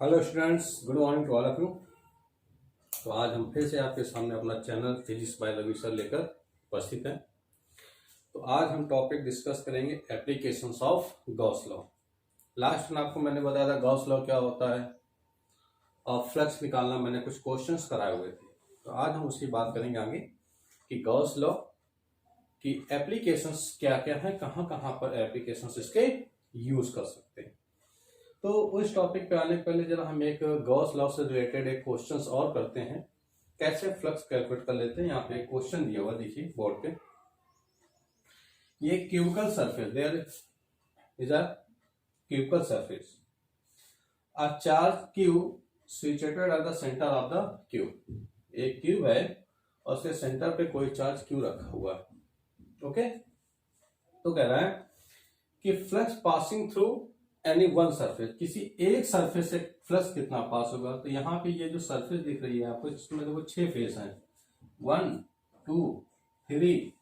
Hello students, good morning to all of you. तो आज हम फिर से आपके सामने अपना channel physics by Ravi sir लेकर उपस्थित हैं। तो आज हम टॉपिक डिस्कस करेंगे applications of Gauss law. Last में आपको मैंने बताया था गॉस लॉ क्या होता है और फ्लक्स निकालना मैंने कुछ क्वेश्चंस कराए हुए थे। तो आज हम उसकी बात करेंगे आगे कि गॉस लॉ की एप्लीकेशंस क्या क्या है, कहाँ कहाँ पर एप्लीकेशंस इसके यूज कर सकते हैं। तो उस टॉपिक पे आने के पहले जरा हम एक गॉस लॉ से रिलेटेड एक क्वेश्चंस और करते हैं, कैसे फ्लक्स कैलकुलेट कर लेते हैं। यहाँ पे एक क्वेश्चन दिया हुआ देखिए बोर्ड पे, ये cubical surface, there is a cubical surface, a charge cube situated at the centre of the cube. एक क्यूब है और उसके सेंटर पे कोई चार्ज क्यू रखा हुआ है। ओके, तो कह रहा है कि flux passing through any one surface, किसी एक सरफेस से फ्लक्स कितना पास होगा। तो यहाँ पे ये जो सरफेस दिख रही है आपको, इसमें देखो 6 फेस हैं, 1 2 3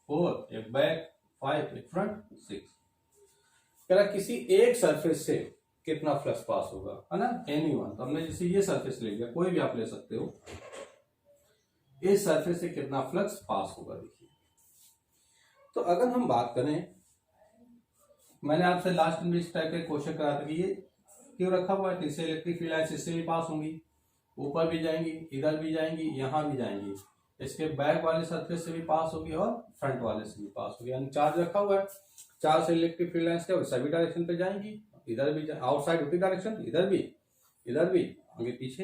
4, एक बैक, 5 एक फ्रंट, 6। कह रहा किसी एक सरफेस से कितना फ्लक्स पास होगा, है ना, एनी वन। तो हमने जैसे ये सरफेस ले लिया, कोई भी आप ले सकते हो, इस सरफेस से कितना फ्लक्स पास होगा। देखिए, तो अगर हम बात करें, मैंने आपसे लास्ट में इस टाइप के क्वेश्चन करा था कि ये क्यों रखा हुआ है, इससे इलेक्ट्रिक फील्ड लाइन्स इससे भी पास होंगी, ऊपर भी जाएंगी, इधर भी जाएंगी, यहाँ भी जाएंगी, इसके बैक वाले सरफेस से भी पास होगी और फ्रंट वाले से भी पास होगी। यानी चार्ज रखा हुआ है, चार्ज से इलेक्ट्रिक फील्ड लाइन्स क्या सभी डायरेक्शन पे जाएंगी, इधर भी आउटसाइड होती डायरेक्शन, इधर भी आगे पीछे।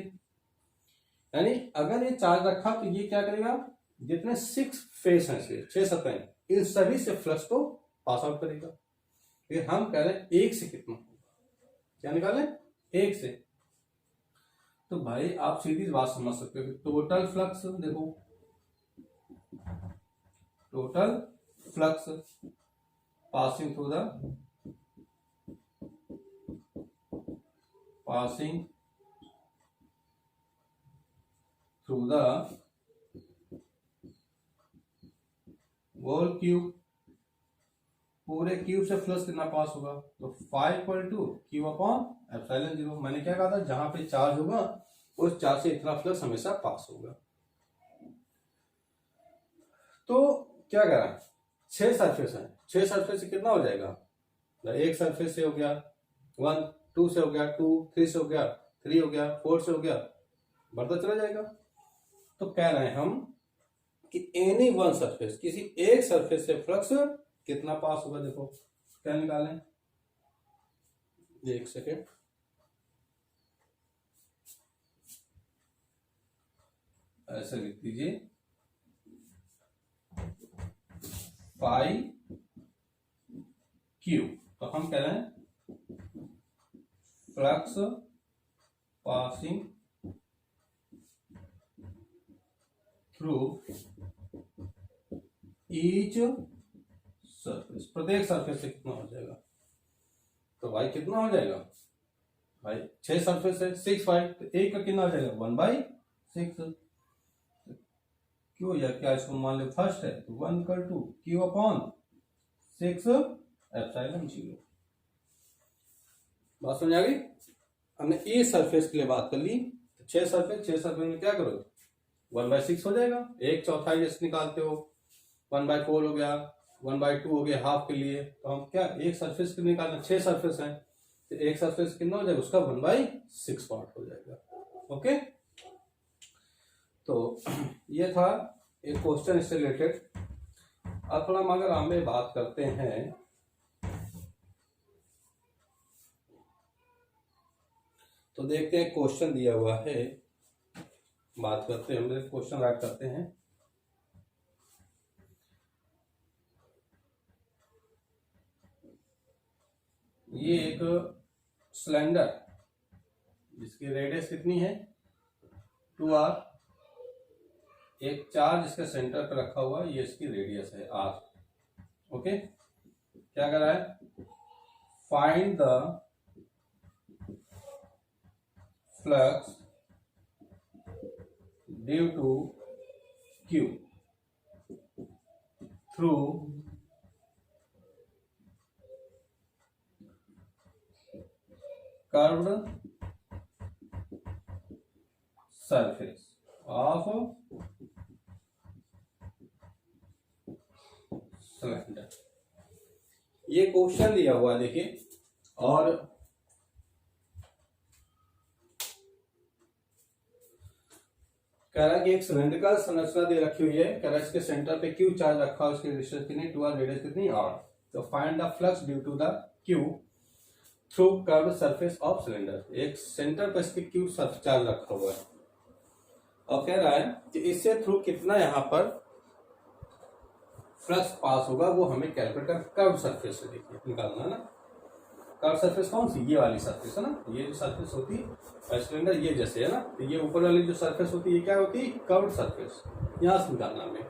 यानी अगर ये चार्ज रखा तो ये क्या करेगा, जितने 6 फेस हैं, 6 सतहें, इन सभी से फ्लक्स को पास आउट करेगा। फिर हम कह रहे हैं एक से कितना होगा, क्या निकालें, एक से। तो भाई आप सीधी बात समझ सकते हो, टोटल फ्लक्स देखो, total flux passing through the whole cube, पूरे क्यूब से फ्लक्स कितना पास होगा, तो 5 q अपॉन एप्सिलॉन 0। मैंने क्या कहा था, जहां पे चार्ज होगा उस चार्ज से इतना फ्लक्स हमेशा पास होगा। तो क्या कह रहा है, 6 सरफेस है, 6 सरफेस से कितना हो जाएगा, एक सरफेस से हो गया 1, 2 से हो गया 2, 3 से हो गया 3, हो गया 4 से हो गया, बढ़ता चला जाएगा। तो कह रहे हैं हम कि एनी वन सरफेस, किसी एक सरफेस से फ्लक्स कितना पास होगा। देखो क्या निकालें, एक सेकेंड, ऐसे लिख दीजिए, 5 q। तो हम कह रहे हैं flux passing through each surface, प्रत्येक सरफेस से कितना हो जाएगा। तो भाई कितना हो जाएगा, भाई 6 सरफेस है, 6 5, तो एक का कितना हो जाएगा, 1/6। क्यों, या क्या इसको मान लो फर्स्ट है, तो 1 q अपॉन 6 एप्सिलॉन 0। बात समझ आ गई। हमने ए सरफेस के लिए बात कर ली, 6 सरफेस में क्या करो, 1/6 हो जाएगा, एक चौथाई जैसे निकालते हो, 1/4 हो गया, 1/2 हो गया हाफ के लिए। तो हम क्या, एक सरफेस के निकालना, 6 सरफेस है तो एक सरफेस कितना हो जाएगा, उसका 1/6 पार्ट हो जाएगा। ओके, तो ये था एक क्वेश्चन इससे रिलेटेड। अब थोड़ा हम अगर आगे बात करते हैं, तो देखते हैं क्वेश्चन दिया हुआ है, बात करते हैं, हम क्वेश्चन राइट करते हैं। ये एक सिलेंडर जिसकी रेडियस कितनी है, 2r, एक चार्ज इसके सेंटर पर रखा हुआ है, ये इसकी रेडियस है r। ओके, क्या कर रहा है, find the flux due to q through curved surface of cylinder. ये क्वेश्चन दिया हुआ है देखिए, और कह रहा है कि एक सिलेंडर का संरचना दे रखी हुई है, कह रहा है इसके सेंटर पे क्यू चार्ज रखा है, उसकी डिस्टेंस कितनी 2r, रेडियस कितनी r। तो find the flux due to the Q through curved surface of cylinder. एक सेंटर पर इसके क्यू चार्ज रखा हुआ है और कह रहा है कि इससे थ्रू कितना यहाँ पर फ्लक्स पास होगा, वो हमें कैलकुलेट कर कर्व सरफेस से देखिए निकालना है ना। कर्व सरफेस कौन सी, ये वाली सरफेस है ना, ये जो सरफेस होती है सिलेंडर ये जैसे है ना, तो ये ऊपर वाली जो सरफेस होती है ये क्या होती है, कर्व सरफेस, यहां से निकालना हमें।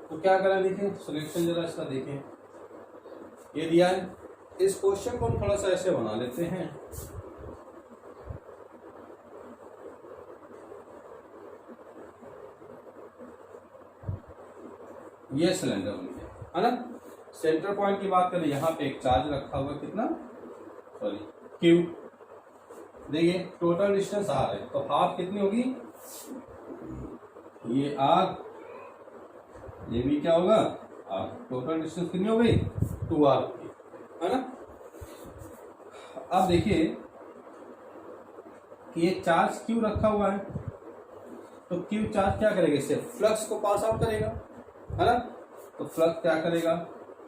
तो क्या करें, देखिए सोल्यूशन जरा इसका देखें, ये दिया है। इस क्वेश्चन को हम थोड़ा सा ऐसे बना लेते हैं, ये सिलेंडर है ना। सेंटर पॉइंट की बात करें, यहाँ पे एक चार्ज रखा हुआ कितना, सॉरी क्यू, देखिए टोटल डिस्टेंस आर है, तो हाफ कितनी होगी, ये आर, ये भी क्या होगा आर, टोटल डिस्टेंस कितनी हो गई 2r होगी, है ना। अब देखिए कि ये चार्ज क्यू रखा हुआ है, तो क्यू चार्ज क्या करेगा, इससे फ्लक्स को पास आउट करेगा, है ना। तो फ्लक्स क्या करेगा,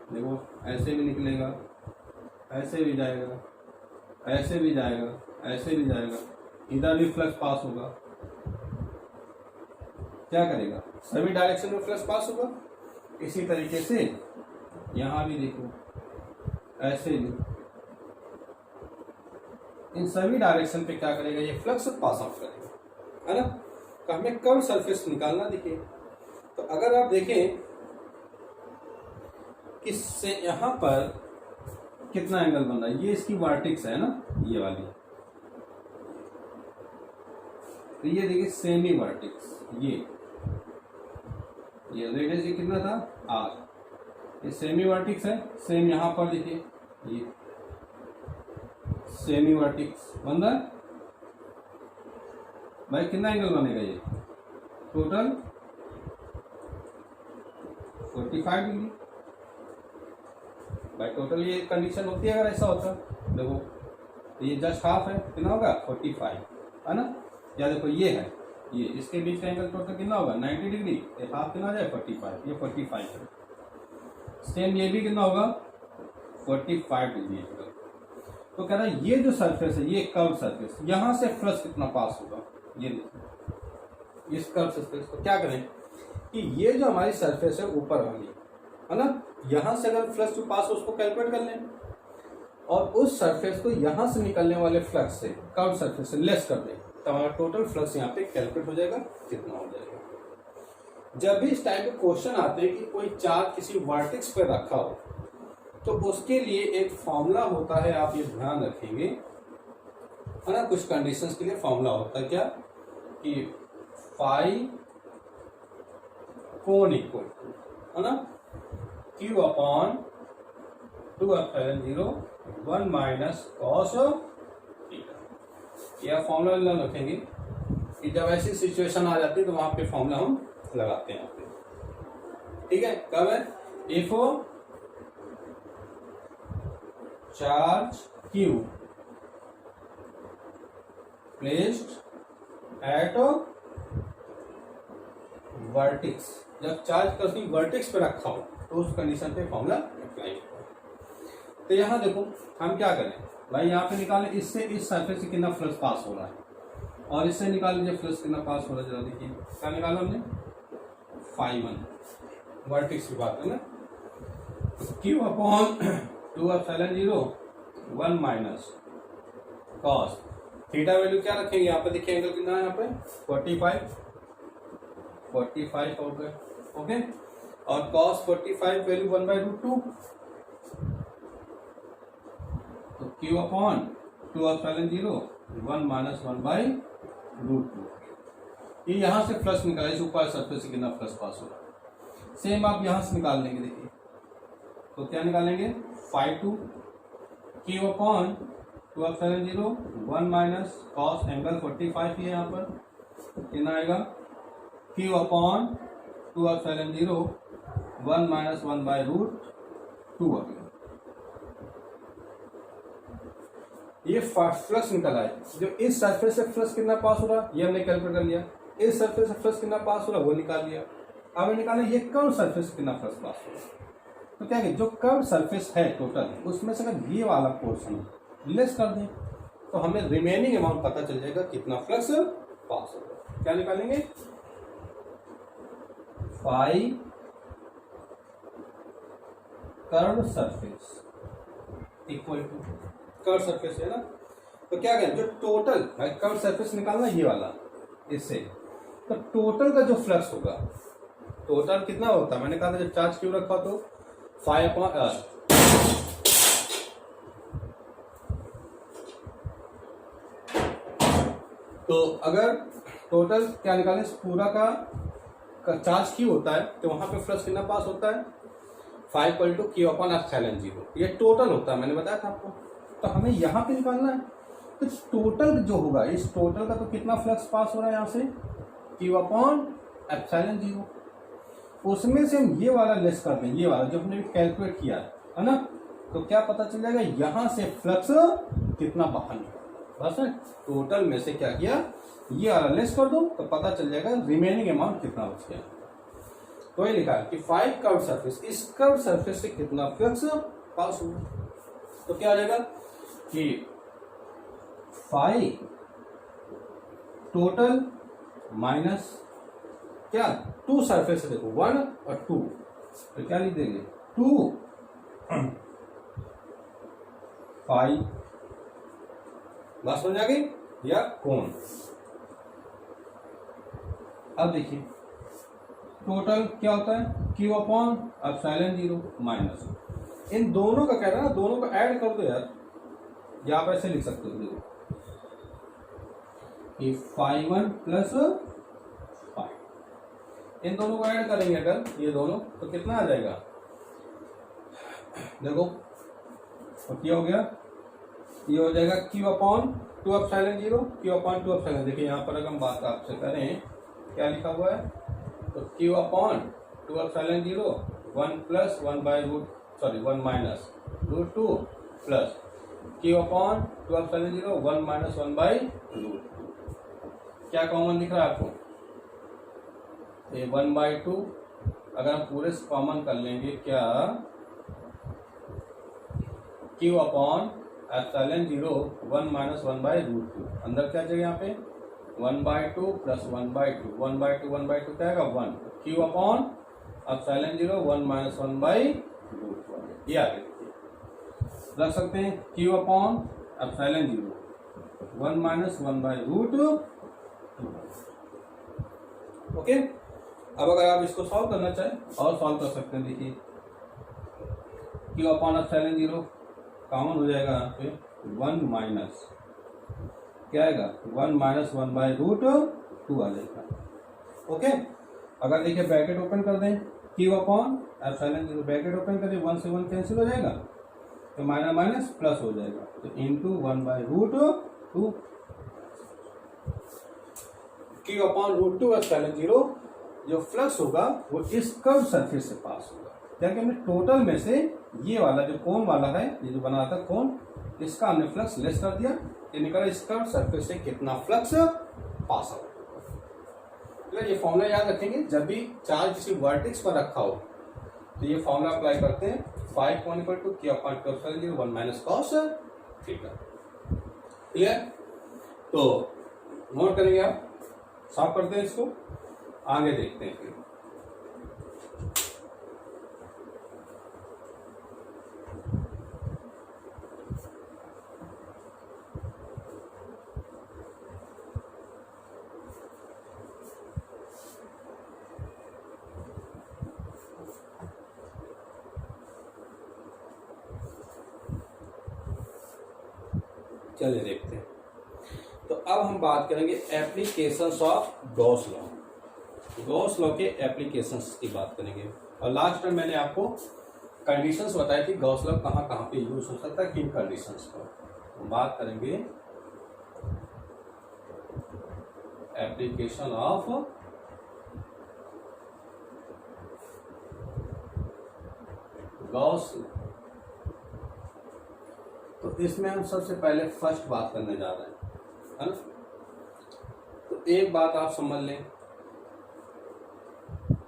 देखो ऐसे भी निकलेगा, ऐसे भी जाएगा, ऐसे भी जाएगा, ऐसे भी जाएगा, इधर भी फ्लक्स पास होगा, क्या करेगा, सभी डायरेक्शन में फ्लक्स पास होगा। इसी तरीके से यहां भी देखो, ऐसे भी, इन सभी डायरेक्शन पे क्या करेगा, ये फ्लक्स पास आउट करेगा, है ना। तो हमें कर्व सरफेस निकालना, देखिए तो अगर आप देखें कि यहां पर कितना एंगल बन रहा है, ये इसकी वर्टेक्स है ना, ये वाली, तो ये देखिए सेमी वर्टेक्स, ये रेडियस ये कितना था r, ये सेमी वर्टेक्स है। सेम यहां पर देखिए ये सेमी वर्टेक्स बन रहा है भाई, कितना एंगल बनेगा, ये टोटल 45 डिग्री भाई, टोटल ये कंडीशन होती है अगर ऐसा होता, देखो तो ये जस्ट हाफ है, कितना होगा 45, है ना। या देखो ये है, ये इसके बीच का एंगल टोटल कितना होगा 90 डिग्री, हाफ कितना हो जाए 45, ये 45 है। सेम ये भी कितना होगा 45 डिग्री एंगल। तो कह रहा है ये जो सरफेस है, ये कर्व सरफेस, यहां से फ्लक्स कितना पास होगा, ये देखो इस कर्व सरफेस को क्या करें कि ये जो हमारी सरफेस है ऊपर वाली, है ना, यहां से अगर फ्लक्स जो पास हो उसको कैलकुलेट कर लें, और उस सरफेस को यहां से निकलने वाले फ्लक्स से, कर्व सरफेस से लेस कर दें, तो हमारा टोटल फ्लक्स यहाँ पे कैलकुलेट हो जाएगा, कितना हो जाएगा। जब भी इस टाइप के क्वेश्चन आते हैं कि कोई चार्ज किसी वर्टेक्स पे रखा हो, तो उसके लिए एक फॉर्मूला होता है, आप ये ध्यान रखेंगे, है ना। कुछ कंडीशंस के लिए फॉर्मूला होता है क्या, कि फाई कोण इक्वल टू, है ना, Q upon 2/0 1 minus cos theta. यह फॉर्मूला रखेंगे कि जब ऐसी सिचुएशन आ जाती है तो वहां पे फॉर्मूला हम लगाते हैं, ठीक है। कब है, if charge Q placed at vertex, जब चार्ज कभी वर्टेक्स पे रखा हो तो उस कंडीशन पे फॉर्मूला अप्लाई होगा। तो यहां देखो हम क्या करें भाई, यहाँ पे निकालें, इससे इस सरफेस से कितना फ्लक्स पास हो रहा है, और इससे निकाल लीजिए फ्लक्स कितना पास हो रहा है, जरा देखिए क्या निकाला हमने, φ1 वर्टेक्स की बात है ना। Q upon 2/0 1 minus cos theta, value क्या रखेंगे यहाँ पे, देखिए एंगल कितना है यहाँ पे 45 हो गए, ओके। और cos 45 वैल्यू 1/√2, तो Q अपॉन 2/0 1 माइनस 1/√2, ये यहां से फ्लक्स निकाले, इस ऊपर सरफेस से कितना फ्लक्स पास हो रहा है, सेम आप यहां से निकाल लेंगे, देखिए तो क्या निकालेंगे φ2 Q upon 2/0 1 minus cos angle 45 है यहाँ पर, कितना आएगा Q upon 2 epsilon 0 1 minus 1 by root 2 आ गया। ये फ्लक्स निकला है। जो इस सरफेस से फ्लक्स कितना पास हो रहा ये हमने कैलकुलेट कर लिया। इस सरफेस से फ्लक्स कितना पास हो रहा वो निकाल लिया। अब निकालें ये कर्व सरफेस से कितना फ्लक्स पास हो रहा है। तो क्या है जो कर्व सरफेस है टोटल उसमें से अगर ये वाला पोर्शन लेस कर दें तो हमें रिमेनिंग अमाउंट पता चल जाएगा कितना फ्लक्स पास होगा। क्या निकालेंगे phi curve surface equal to curve surface है ना। तो क्या करें जो टोटल कर्व सरफेस निकालना ये वाला इससे तो टोटल का जो फ्लक्स होगा टोटल कितना होता है मैंने कहा था जब चार्ज क्यों रखा तो 5/r। तो अगर टोटल क्या निकालें पूरा का चार्ज क्यू होता है तो वहां पे फ्लक्स कितना पास होता है 5 = Q/ε0। ये टोटल होता है मैंने बताया था आपको। तो हमें यहाँ पे निकालना है तो टोटल जो होगा इस टोटल का तो कितना फ्लक्स पास हो रहा है यहाँ से Q/ε0। उसमें से हम ये वाला लेस कर दें ये वाला जो हमने कैलकुलेट किया है ना। तो क्या पता चल जाएगा यहाँ से फ्लक्स कितना बाहर निकला। बस टोटल में से क्या किया ये वाला लेस कर दो तो पता चल जाएगा रिमेनिंग अमाउंट कितना बच गया। तो ये लिखा है कि 5 कर्व सरफेस इस कर्व सरफेस से कितना फ्लक्स पास हुआ। तो क्या आ जाएगा कि 5 टोटल माइनस क्या 2 सरफेस से देखो 1 और 2 तो क्या लिख देंगे 2 5 बात समझ आ गई या कोण। अब देखिए टोटल क्या होता है Q/ε0 माइनस इन दोनों का कह रहा है ना दोनों को ऐड कर दो यार या आप ऐसे लिख सकते हो देखो कि 5 प्लस 5 इन दोनों को ऐड करेंगे अगर ये दोनों तो कितना आ जाएगा देखो तो क्या हो गया ये हो जाएगा Q/2ε0 Q/2ε देखिए यहाँ पर अगर हम बात आपसे करें क्या लिखा हुआ है तो Q/2ε0 1 plus 1 by root 1 minus √2 plus Q/2ε0 1 minus 1 by √2 क्या कॉमन दिख रहा है आपको ये 1/2 अगर हम पूरे कॉमन कर लेंगे क्या Q/ε0 1 माइनस 1 बाय √2 अंदर क्या चाहिए यहाँ पे 1/2 प्लस 1/2 1/2 1/2 क्या आएगा 1 Q/ε0 1 माइनस 1 बाय √1 ये आगे रख सकते हैं Q/ε0 1 माइनस 1 बाय √2। ओके अब अगर आप इसको सॉल्व करना चाहें और सॉल्व कर सकते हैं देखिए Q/ε0 कॉमन हो जाएगा यहाँ पे 1 माइनस क्या आएगा 1 माइनस 1 बाय √2 आ जाएगा। ओके अगर देखिए ब्रैकेट ओपन कर दें Q/ε0 ब्रैकेट ओपन कर दें 1 से 1 कैंसिल हो जाएगा तो माइनस माइनस प्लस हो जाएगा तो इंटू 1 बाय √2 Q/√2ε0 जो फ्लक्स होगा वो इस कर्व सरफेस से पास होगा। क्या कि हमने टोटल में से ये वाला जो कोण वाला है ये जो बना था कोण इसका हमने फ्लक्स लेस कर दिया ये निकला इस कर्व सरफेस से कितना फ्लक्स पास होगा। ये फॉर्मूला याद रखेंगे जब भी चार्ज किसी वर्टेक्स पर रखा हो तो ये फॉर्मूला अप्लाई करते हैं 5 Q/2ε0 1 माइनस cos θ। क्लियर तो नोट करेंगे आप साफ करते हैं इसको आगे देखते हैं फिर चलिए देखते हैं। तो अब हम बात करेंगे applications of Gauss law. Gauss law के एप्लीकेशंस की बात करेंगे और लास्ट में मैंने आपको कंडीशंस बताई थी गॉस लॉ कहाँ कहाँ पे यूज हो सकता है किन कंडीशंस पर। हम बात करेंगे एप्लीकेशन ऑफ गॉस लॉ। तो इसमें हम सबसे पहले फर्स्ट बात करने जा रहे हैं, है ना। तो एक बात आप समझ लें,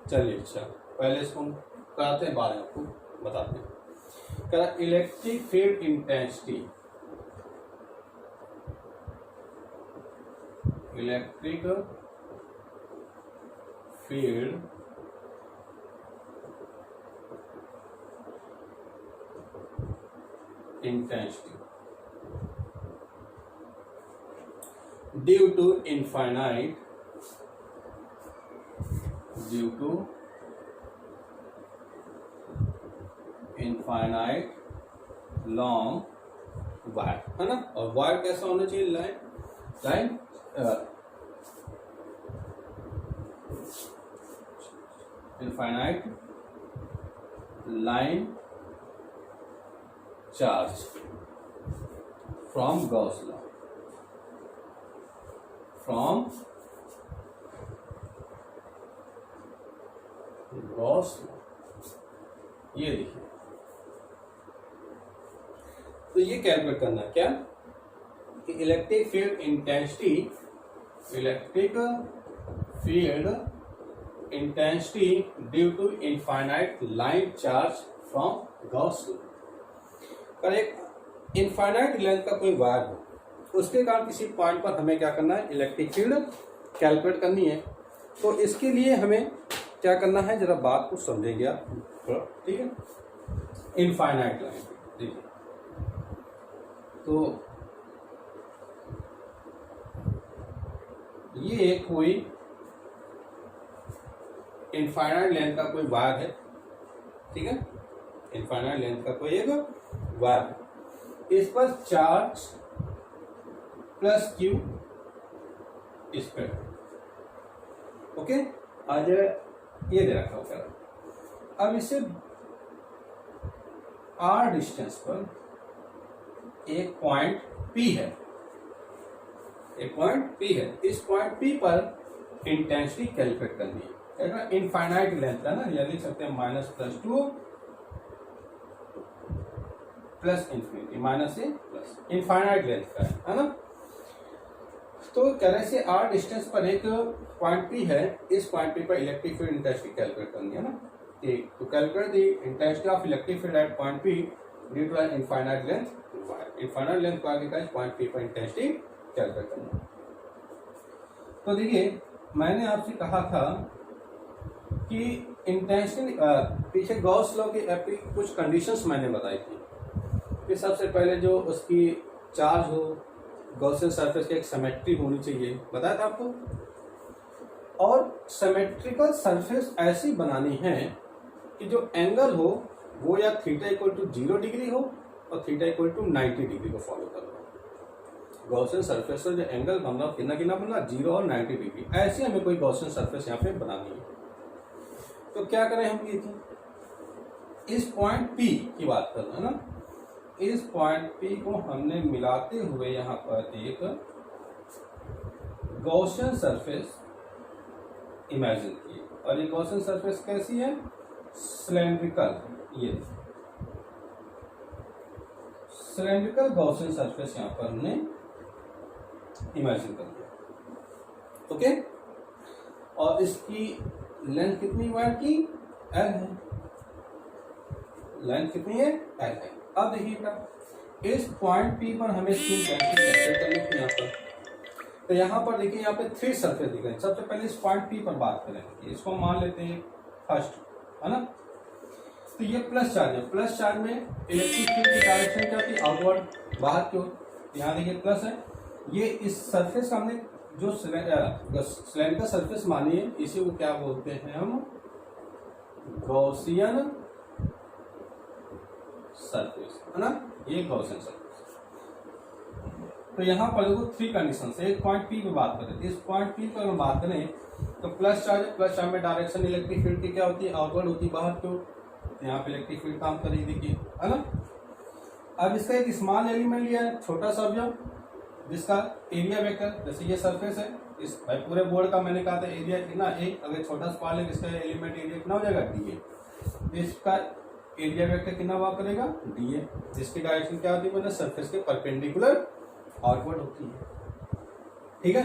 चलिए अच्छा पहले इसको हम कराते हैं, बाद में आपको बताते हैं। करा electric field intensity, electric field intensity due to infinite long wire, है ना। और वायर कैसा होना चाहिए, line infinite line charge from Gauss law, ये देखिए। तो ये कैलकुलेट करना है क्या कि electric field intensity due to infinite line charge from Gauss law. पर एक इनफाइनाइट लेंथ का कोई वायर हो, उसके कारण किसी पॉइंट पर हमें क्या करना है, इलेक्ट्रिक फील्ड कैलकुलेट करनी है। तो इसके लिए हमें क्या करना है, जरा बात को समझेंगे आप थोड़ा, ठीक है। इनफाइनाइट लाइन, देखिए तो ये एक कोई इनफाइनाइट लेंथ का कोई वायर है, ठीक है। इनफाइनाइट लेंथ का कोई एक वायर है, इस पर चार्ज प्लस क्यू इस पर, ओके। आज ये दे रखा होगा। अब इसे आर डिस्टेंस पर एक पॉइंट पी है, इस पॉइंट पी पर इंटेंसिटी कैलकुलेट करनी है। इनफाइनाइट लेंथ का ना, या लिख सकते हैं minus plus two plus infinity, minus से प्लस, इनफाइनाइट लेंथ का है ना। तो कह रहे से आर डिस्टेंस पर एक पॉइंट पी है, इस पॉइंट पी पर इलेक्ट्रिक फील्ड इंटेंसिटी कैलकुलेट करनी है ना। तो calculate the intensity of electric field at point P due to infinite length wire. Infinite length को आगे का इस पॉइंट पी पर इंटेंसिटी कैलकुलेट करना। तो देखिए मैंने आपसे कहा था कि इंटेंसिटी पीछे गॉस लॉ की कुछ कंडीशंस मैंने बताई थी कि सबसे पहले जो उसकी चार्ज हो, गॉसियन सरफेस की एक सिमेट्री होनी चाहिए, बताया था आपको। और सिमेट्रिकल सरफेस ऐसी बनानी है कि जो एंगल हो वो या थीटा इक्वल टू 0 डिग्री हो और थीटा इक्वल टू 90 डिग्री को फॉलो कर रहा। गॉसियन सरफेस से जो एंगल बन रहा, कितना बन रहा, 0 और 90 डिग्री, ऐसी हमें कोई गॉसियन सरफेस यहाँ पे बनानी है। तो क्या करें हम, ये थी इस पॉइंट पी की बात कर रहे हैं ना, इस पॉइंट पी को हमने मिलाते हुए यहाँ पर एक गॉसियन सरफेस इमेजिन की। और ये गॉसियन सरफेस कैसी है, सिलेंड्रिकल, ये सिलेंड्रिकल गॉसियन सरफेस यहाँ पर हमने इमेजिन कर दिया, ओके। और इसकी लेंथ कितनी वायर की, एल है, लेंथ कितनी है, एल है। अब देखिएगा इस पॉइंट पी पर हमें इसकी इंटेंसिटी कैलकुलेट करनी है यहाँ पर। तो यहाँ पर देखिए, यहाँ पे 3 सरफेस दिख रहे हैं। सबसे पहले इस पॉइंट पी पर बात करें, इसको मान लेते हैं फर्स्ट, है ना। तो ये प्लस चार्ज है, प्लस चार्ज में इलेक्ट्रिक फील्ड की डायरेक्शन क्या होती है, आउटवर्ड, बाहर की ओर। यहाँ देखिए प्लस है, ये इस सरफेस का हमने जो सिलेंडर सरफेस मानी है, इसी को क्या बोलते हैं हम, गॉसियन सरफेस, है ना, ये गॉसियन सरफेस। तो यहाँ पर देखो 3 कंडीशन है। एक पॉइंट पी पे बात करें, इस पॉइंट पी पर हम बात करें तो प्लस चार्ज है, प्लस चार्ज में डायरेक्शन इलेक्ट्रिक फील्ड की क्या होती है, आउटवर्ड होती है, बाहर की ओर। यहाँ पे इलेक्ट्रिक फील्ड काम करेगी, देखिए, है ना। अब इसका एक स्मॉल एलिमेंट लिया है, छोटा सा ऑब्जेक्ट, जिसका एरिया वेक्टर, जैसे ये सरफेस है, इस भाई पूरे बोर्ड का मैंने कहा था एरिया कितना, एक अगर छोटा सा पार्ट है इसका एलिमेंट एरिया कितना हो जाएगा DA। इसका एरिया वेक्टर कितना हुआ करेगा DA, जिसकी डायरेक्शन क्या होती है बोले सरफेस के परपेंडिकुलर आउटवर्ड होती है। ठीक है,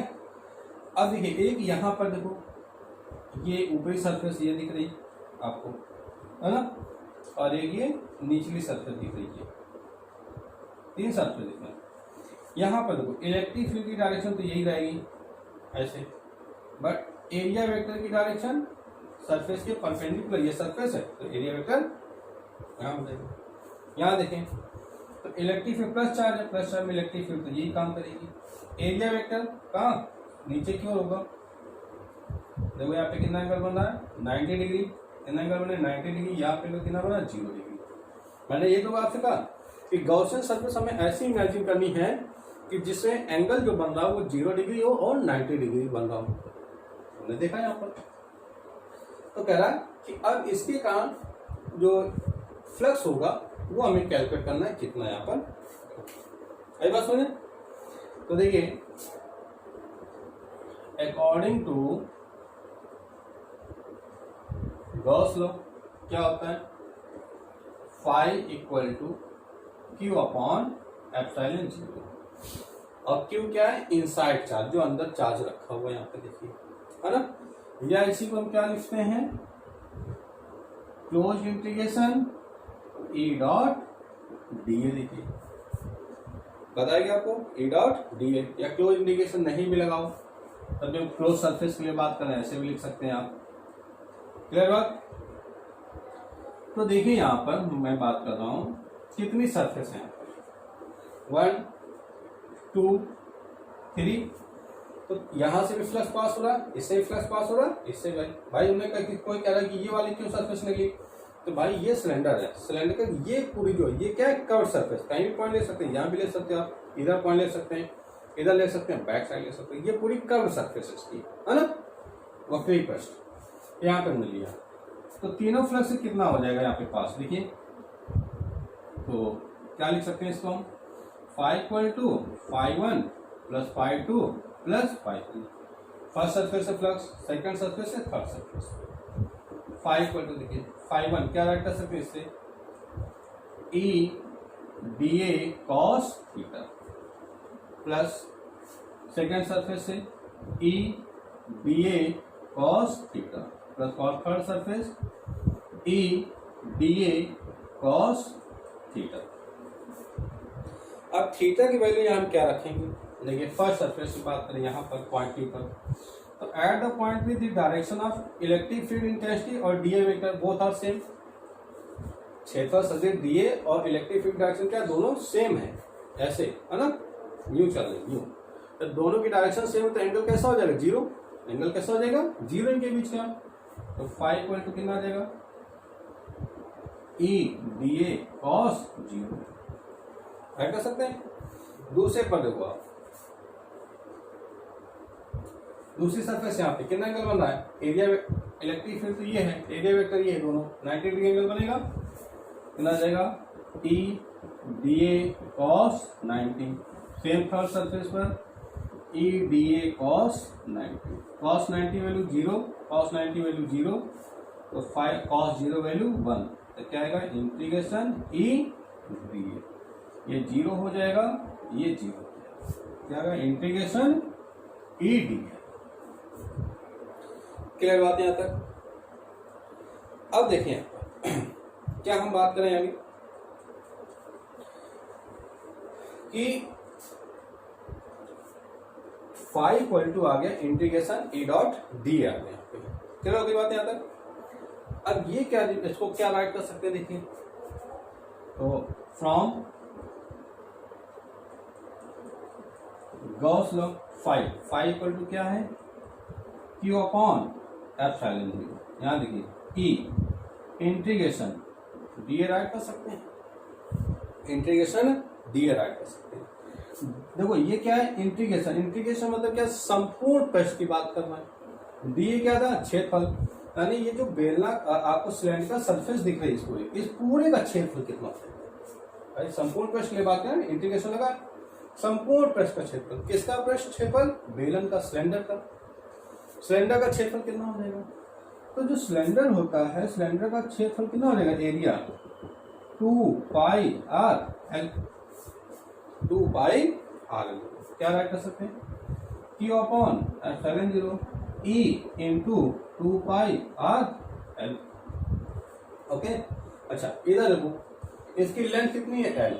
अब देखिए एक यहाँ पर देखो ये ऊपरी सरफेस ये दिख रही आपको है ना, और एक ये निचली सरफेस दिख रही है, 3 सरफेस दिख रहे हैं। यहाँ पर देखो इलेक्ट्रिक फील्ड की डायरेक्शन तो यही रहेगी ऐसे, बट एरिया वेक्टर की डायरेक्शन सरफेस के परपेंडिकुलर, ये सरफेस है तो एरिया वेक्टर यहाँ हो जाएगा। यहाँ देखें तो इलेक्ट्रिक फील्ड प्लस चार्ज है, प्लस चार्ज में इलेक्ट्रिक फील्ड तो यही काम करेगी। एरिया वेक्टर कहाँ नीचे क्यों होगा, देखो यहाँ पे कितना एंगल बन रहा है 90 डिग्री, कितना एंगल बना 90 डिग्री, यहाँ पे कितना बना 0 डिग्री। मैंने ये तो आपसे कहा कि गॉसियन सरफेस हमें ऐसी इमेजिन करनी है कि जिसमें एंगल जो बन रहा हो वो 0 डिग्री हो और 90 डिग्री बन रहा हो। हमने देखा यहाँ पर, तो कह रहा है कि अब इसके कारण जो फ्लक्स होगा वो हमें कैलकुलेट करना है कितना यहाँ पर। आई बात सुने, तो देखिए अकॉर्डिंग टू गॉस लॉ क्या होता है, phi equal to Q upon epsilon 0, और क्यू क्या है इनसाइड चार्ज, जो अंदर चार्ज रखा हुआ है यहाँ पे देखिए है ना, या इसी को हम क्या लिखते हैं close integration E dot DA। देखिए बताएगा आपको E डॉट DA, या क्लोज इंटीग्रेशन नहीं भी लगाओ तब जो क्लोज सरफेस के लिए बात कर रहे हैं ऐसे भी लिख सकते हैं आप। क्लियर बात। तो देखिए यहाँ पर मैं बात कर रहा हूँ कितनी सरफेस है यहाँ पर 1 2 3, तो यहाँ से भी फ्लक्स पास हो रहा है, इससे भी फ्लक्स पास हो रहा है, इससे भाई उन्हें कोई कह रहा है कि ये वाली क्यों सरफेस निकली, तो भाई ये सिलेंडर है, सिलेंडर का ये पूरी जो ये क्या है कर्व सरफेस, कहीं भी पॉइंट ले सकते हैं, यहाँ भी ले सकते हैं आप, इधर पॉइंट ले सकते हैं, इधर ले सकते हैं, बैक साइड ले सकते हैं, ये पूरी कर्व सरफेस इसकी है ना, वक्री पृष्ठ यहाँ पे मिल लिया। तो तीनों फ्लक्स कितना हो जाएगा यहाँ पे पास, देखिए तो क्या लिख सकते हैं इसको हम, phi equal to phi 1 plus phi 2 plus phi 3, first surface से फ्लक्स, सेकंड सरफेस से third surface, phi equal to देखिए फाई 1 क्या राइट कर सकते हैं इससे E DA cos theta, plus second surface से E DA cos theta, plus third surface E DA cos theta. अब थीटा की वैल्यू यहाँ हम क्या रखेंगे, देखिए फर्स्ट सरफेस की बात करें यहाँ पर पॉइंट P पर, तो at the point with the direction of electric field intensity और DA vector both are same, क्षेत्रफल सदिश DA और इलेक्ट्रिक फील्ड डायरेक्शन क्या दोनों सेम है, ऐसे है ना, न्यू चल रही न्यू, तो दोनों की डायरेक्शन सेम है तो एंगल कैसा हो जाएगा 0, एंगल कैसा हो जाएगा 0 इनके बीच का, तो फाई इक्वल टू कितना आ जाएगा E DA cos 0, ऐड कर सकते हैं। दूसरे पर देखो आप, दूसरी सरफेस यहाँ पे कितना एंगल बन रहा है, एरिया इलेक्ट्रिक फील्ड तो ये है, एरिया वेक्टर ये है, दोनों 90 डिग्री एंगल बनेगा, कितना आ जाएगा E DA cos 90, same third surface पर E DA cos 90, cos 90 value 0, cos 90 value 0, तो cos 0 वैल्यू 1, तो क्या आएगा इंटीग्रेशन E DA, ये 0 हो जाएगा, ये 0 हो जाएगा, क्या आएगा इंटीग्रेशन E DA। क्लियर बात है यहाँ तक। अब देखिए क्या हम बात करें अभी कि फाई इक्वल टू आ गया इंटीग्रेशन E डॉट डी आ गया, क्लियर होगी बात यहाँ तक। अब ये क्या, इसको क्या राइट कर सकते हैं, देखिए तो from Gauss law phi equal to क्या है Q अपॉन एप्सिलॉन 0, यहाँ देखिए E इंटीग्रेशन DA राइट कर सकते हैं, इंटीग्रेशन DA राइट कर सकते हैं। देखो ये क्या है इंटीग्रेशन, इंटीग्रेशन मतलब क्या संपूर्ण पृष्ठ की बात करना है, DA क्या था क्षेत्रफल, यानी ये जो बेलना आपको सिलेंडर का सरफेस दिख रही है इस पूरे का क्षेत्रफल कितना है, संपूर्ण पृष्ठ की बात करें इंटीग्रेशन लगा, संपूर्ण पृष्ठ का क्षेत्रफल। किसका पृष्ठ क्षेत्रफल? बेलन का, सिलेंडर का। सिलेंडर का क्षेत्रफल कितना हो जाएगा? तो जो सिलेंडर होता है, सिलेंडर का क्षेत्रफल कितना हो जाएगा? Area 2 pi R L. 2 pi R L क्या राइट कर सकते हैं? Q upon epsilon 0 E into 2 pi R L. Okay, अच्छा इधर देखो, इसकी लेंथ कितनी है? L।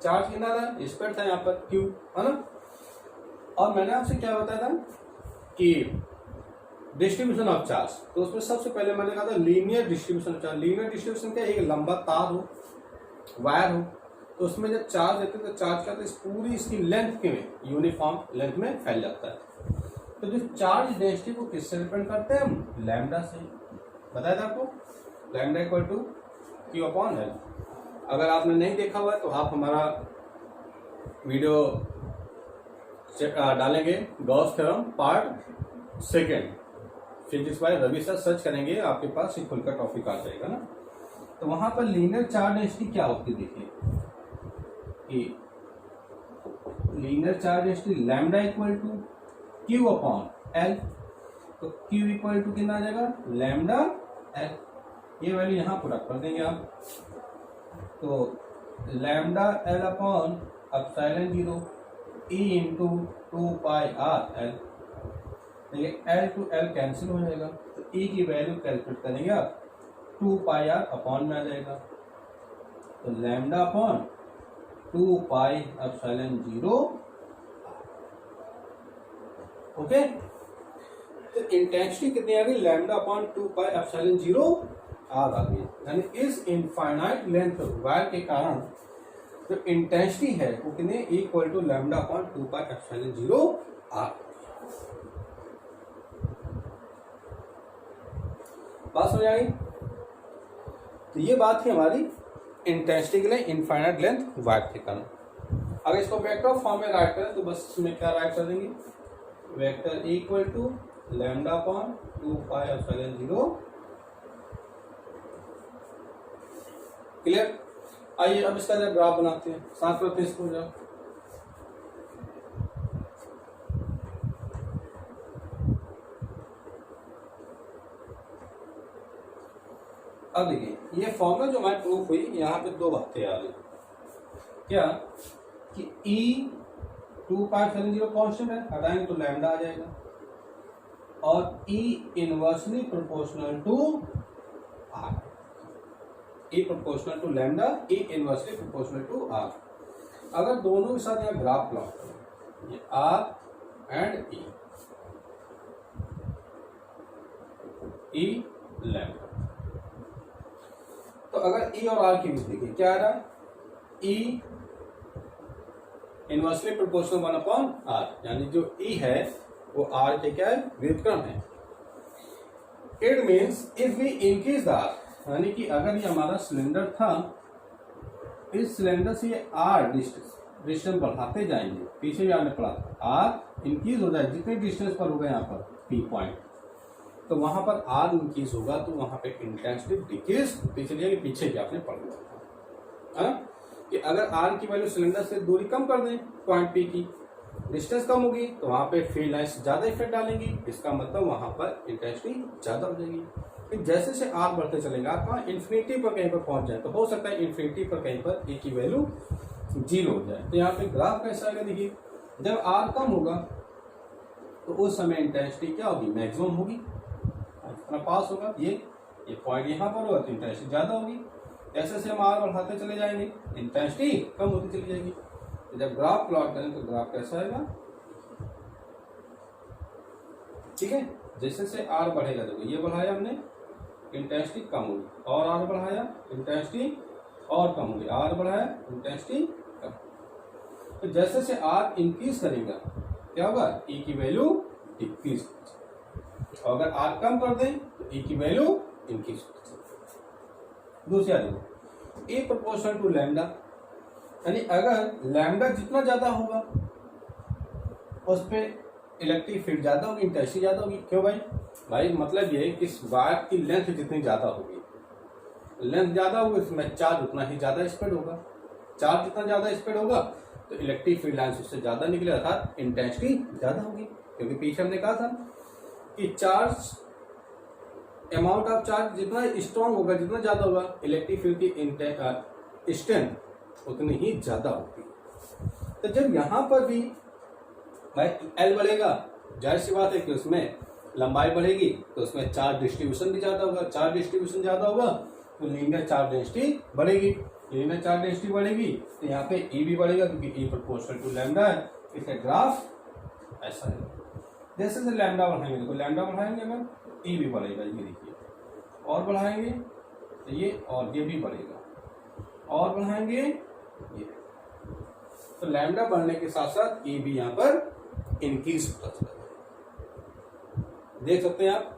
चार्ज कितना था? स्क्वायर था यहाँ पर Q, है ना। और मैंने आपसे क्या बताया था कि डिस्ट्रीब्यूशन ऑफ चार्ज, तो उसमें सबसे पहले मैंने कहा था linear distribution of charge. Linear distribution क्या? एक लंबा तार हो, वायर हो, तो उसमें जब चार्ज देते हैं तो चार्ज क्या होता है? इस पूरी इसकी लेंथ के में, यूनिफॉर्म लेंथ में फैल जाता है। तो जो चार्ज डेंसिटी को किससे डिपेंड करते हैं हम? लैम्डा से। बताया था आपको, lambda equal to Q upon L. अगर आपने नहीं देखा हुआ है तो आप हमारा वीडियो डालेंगे, Gauss theorem part 2 physics by Ravi sir, search करेंगे, आपके पास ये खुलकर टॉपिक आ जाएगा ना। तो वहां पर लीनियर चार्ज डेंसिटी क्या होती है? देखिए कि linear charge density lambda equal to Q upon L. तो Q इक्वल टू कितना आ जाएगा? Lambda L. ये वैल्यू यहाँ पुट कर देंगे आप, तो lambda L upon epsilon 0 E into 2 pi R L. देखिए L टू L कैंसिल हो जाएगा, तो E की वैल्यू कैलकुलेट करेंगे आप, 2 पाई आर अपॉन में आ जाएगा, तो lambda upon 2 pi epsilon 0। Okay, तो इंटेंसिटी कितनी आ गई? Lambda upon 2 pi epsilon 0 R आ गई। यानी इस इनफाइनाइट लेंथ वायर के कारण जो इंटेंसिटी है वो कितने? Equal to lambda upon 2 pi epsilon 0 R. बात समझ आई? तो ये बात थी हमारी इंटेंसिटी के लिए इनफाइनाइट लेंथ वायर के कारण। अगर इसको वेक्टर फॉर्म में राइट करें तो बस इसमें क्या राइट कर देंगे? Vector equal to lambda upon 2 pi epsilon 0। Clear? आइए अब इसका जब ग्राफ बनाते हैं, साथ करते हैं इसको। जब अब देखिए ये फॉर्मूला जो हमारी प्रूफ हुई, यहाँ पे 2 बातें आ गई। क्या कि E 2 पाई एप्सिलॉन 0 कांस्टेंट है, हटाएंगे तो लैम्डा आ जाएगा, और E inversely proportional to R। E proportional to lambda, E inversely proportional to R। अगर दोनों के साथ यहाँ ग्राफ प्लॉट करें, ये R एंड E लैम्डा, तो अगर E और R की बीच देखिए क्या आ रहा है? E inversely proportional 1 upon R, यानी जो E है वो R के क्या है? व्युत्क्रम है। It means if we increase the R, यानी कि अगर ये हमारा सिलेंडर था, इस सिलेंडर से ये R डिस्टेंस बढ़ाते जाएंगे, पीछे भी आपने पढ़ा था R इंक्रीज हो जाए जितने डिस्टेंस पर होगा यहाँ पर P पॉइंट, तो वहां पर R इंक्रीज होगा तो वहां पे इंटेंसिटी डिक्रीज होती चली जाएगी। पीछे भी आपने पढ़ लिया था कि अगर R की वैल्यू सिलेंडर से दूरी कम कर दें, पॉइंट P की डिस्टेंस कम होगी तो वहां पे फील्ड लाइन्स ज्यादा इफेक्ट डालेंगी, इसका मतलब वहां पर इंटेंसिटी ज्यादा हो जाएगी। फिर जैसे से R बढ़ते चलेगा, आप वहां इन्फिनिटी पर कहीं पर पहुंच जाए, तो हो सकता है इन्फिनिटी पर कहीं पर E की वैल्यू 0 हो जाए। तो यहाँ पे ग्राफ कैसा आएगा? देखिए जब R कम होगा तो उस समय इंटेंसिटी क्या होगी? मैक्सिमम होगी, अपना पास होगा। ये पॉइंट यहाँ पर होगा तो इंटेंसिटी ज्यादा होगी। जैसे से हम R बढ़ाते चले जाएंगे इंटेंसिटी कम होती चली जाएगी। तो जब ग्राफ प्लॉट करें तो ग्राफ कैसा आएगा? ठीक है, जैसे से R बढ़ेगा, देखो ये बढ़ाया हमने, इंटेंसिटी कम होगी, और R बढ़ाया इंटेंसिटी और कम होगी, R बढ़ाया इंटेंसिटी कम। तो जैसे से R इंक्रीज करेगा क्या होगा? E की वैल्यू डिक्रीज, और अगर R कम कर दें तो E की वैल्यू इंक्रीज होगी। दूसरा देखो E प्रोपोर्शनल टू लैम्डा, यानी अगर लैम्डा जितना ज्यादा होगा उस पे इलेक्ट्रिक फील्ड ज्यादा होगी, इंटेंसिटी ज्यादा होगी। क्यों भाई? भाई मतलब ये कि इस वायर की लेंथ जितनी ज्यादा होगी, लेंथ ज्यादा होगी उसमें चार्ज उतना ही ज्यादा स्प्रेड होगा। चार्ज जितना ज्यादा स्प्रेड होगा तो इलेक्ट्रिक फील्ड लाइन्स उससे ज्यादा निकले, अर्थात इंटेंसिटी ज्यादा होगी। क्योंकि पीछे हमने कहा था कि चार्ज, अमाउंट ऑफ चार्ज जितना स्ट्रॉन्ग होगा, जितना ज्यादा होगा, इलेक्ट्रिक फील्ड की स्ट्रेंथ उतनी ही ज्यादा होगी। तो जब यहां पर भी भाई एल बढ़ेगा, जाहिर सी बात है कि उसमें लंबाई बढ़ेगी, तो उसमें चार्ज डिस्ट्रीब्यूशन भी ज्यादा होगा। चार्ज डिस्ट्रीब्यूशन ज्यादा होगा तो लीनियर चार्ज डेंसिटी बढ़ेगी। लीनियर चार्ज डेंसिटी बढ़ेगी तो यहाँ पे ई भी बढ़ेगा, क्योंकि ई प्रोपोर्शनल टू लैम्डा है। इसका ग्राफ ऐसा है, जैसे जैसे लैम्डा बढ़ाएंगे, देखो लैम्डा बढ़ाएंगे अगर ई भी बढ़ेगा, ये देखिए, और बढ़ाएंगे तो ये, और ये भी बढ़ेगा, और बढ़ाएंगे ये, तो लैम्डा बढ़ने के साथ साथ ई भी यहाँ पर इंक्रीज होता चला जाएगा। देख सकते हैं आप।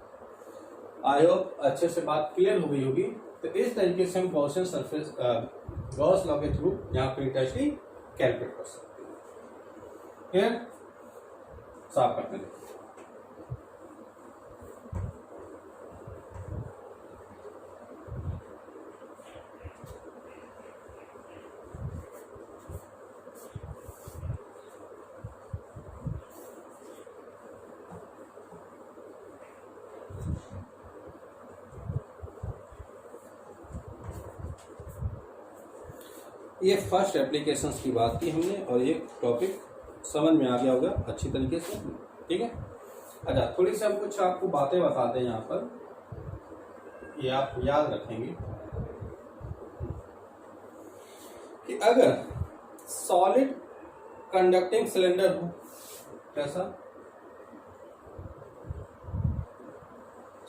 आई होप अच्छे से बात क्लियर हो गई होगी। तो इस तरीके से हम गॉसियन सरफेस, गॉस लॉ के थ्रू यहाँ पर इंटेंसिटी कैलकुलेट कर सकते हैं। फिर साफ करते हैं। ये फर्स्ट एप्लीकेशंस की बात की हमने, और ये टॉपिक समझ में आ गया होगा अच्छी तरीके से, ठीक है। अच्छा, थोड़ी सी हम कुछ आपको बातें बताते हैं यहाँ पर, ये आप याद रखेंगे कि अगर सॉलिड कंडक्टिंग सिलेंडर हो, कैसा,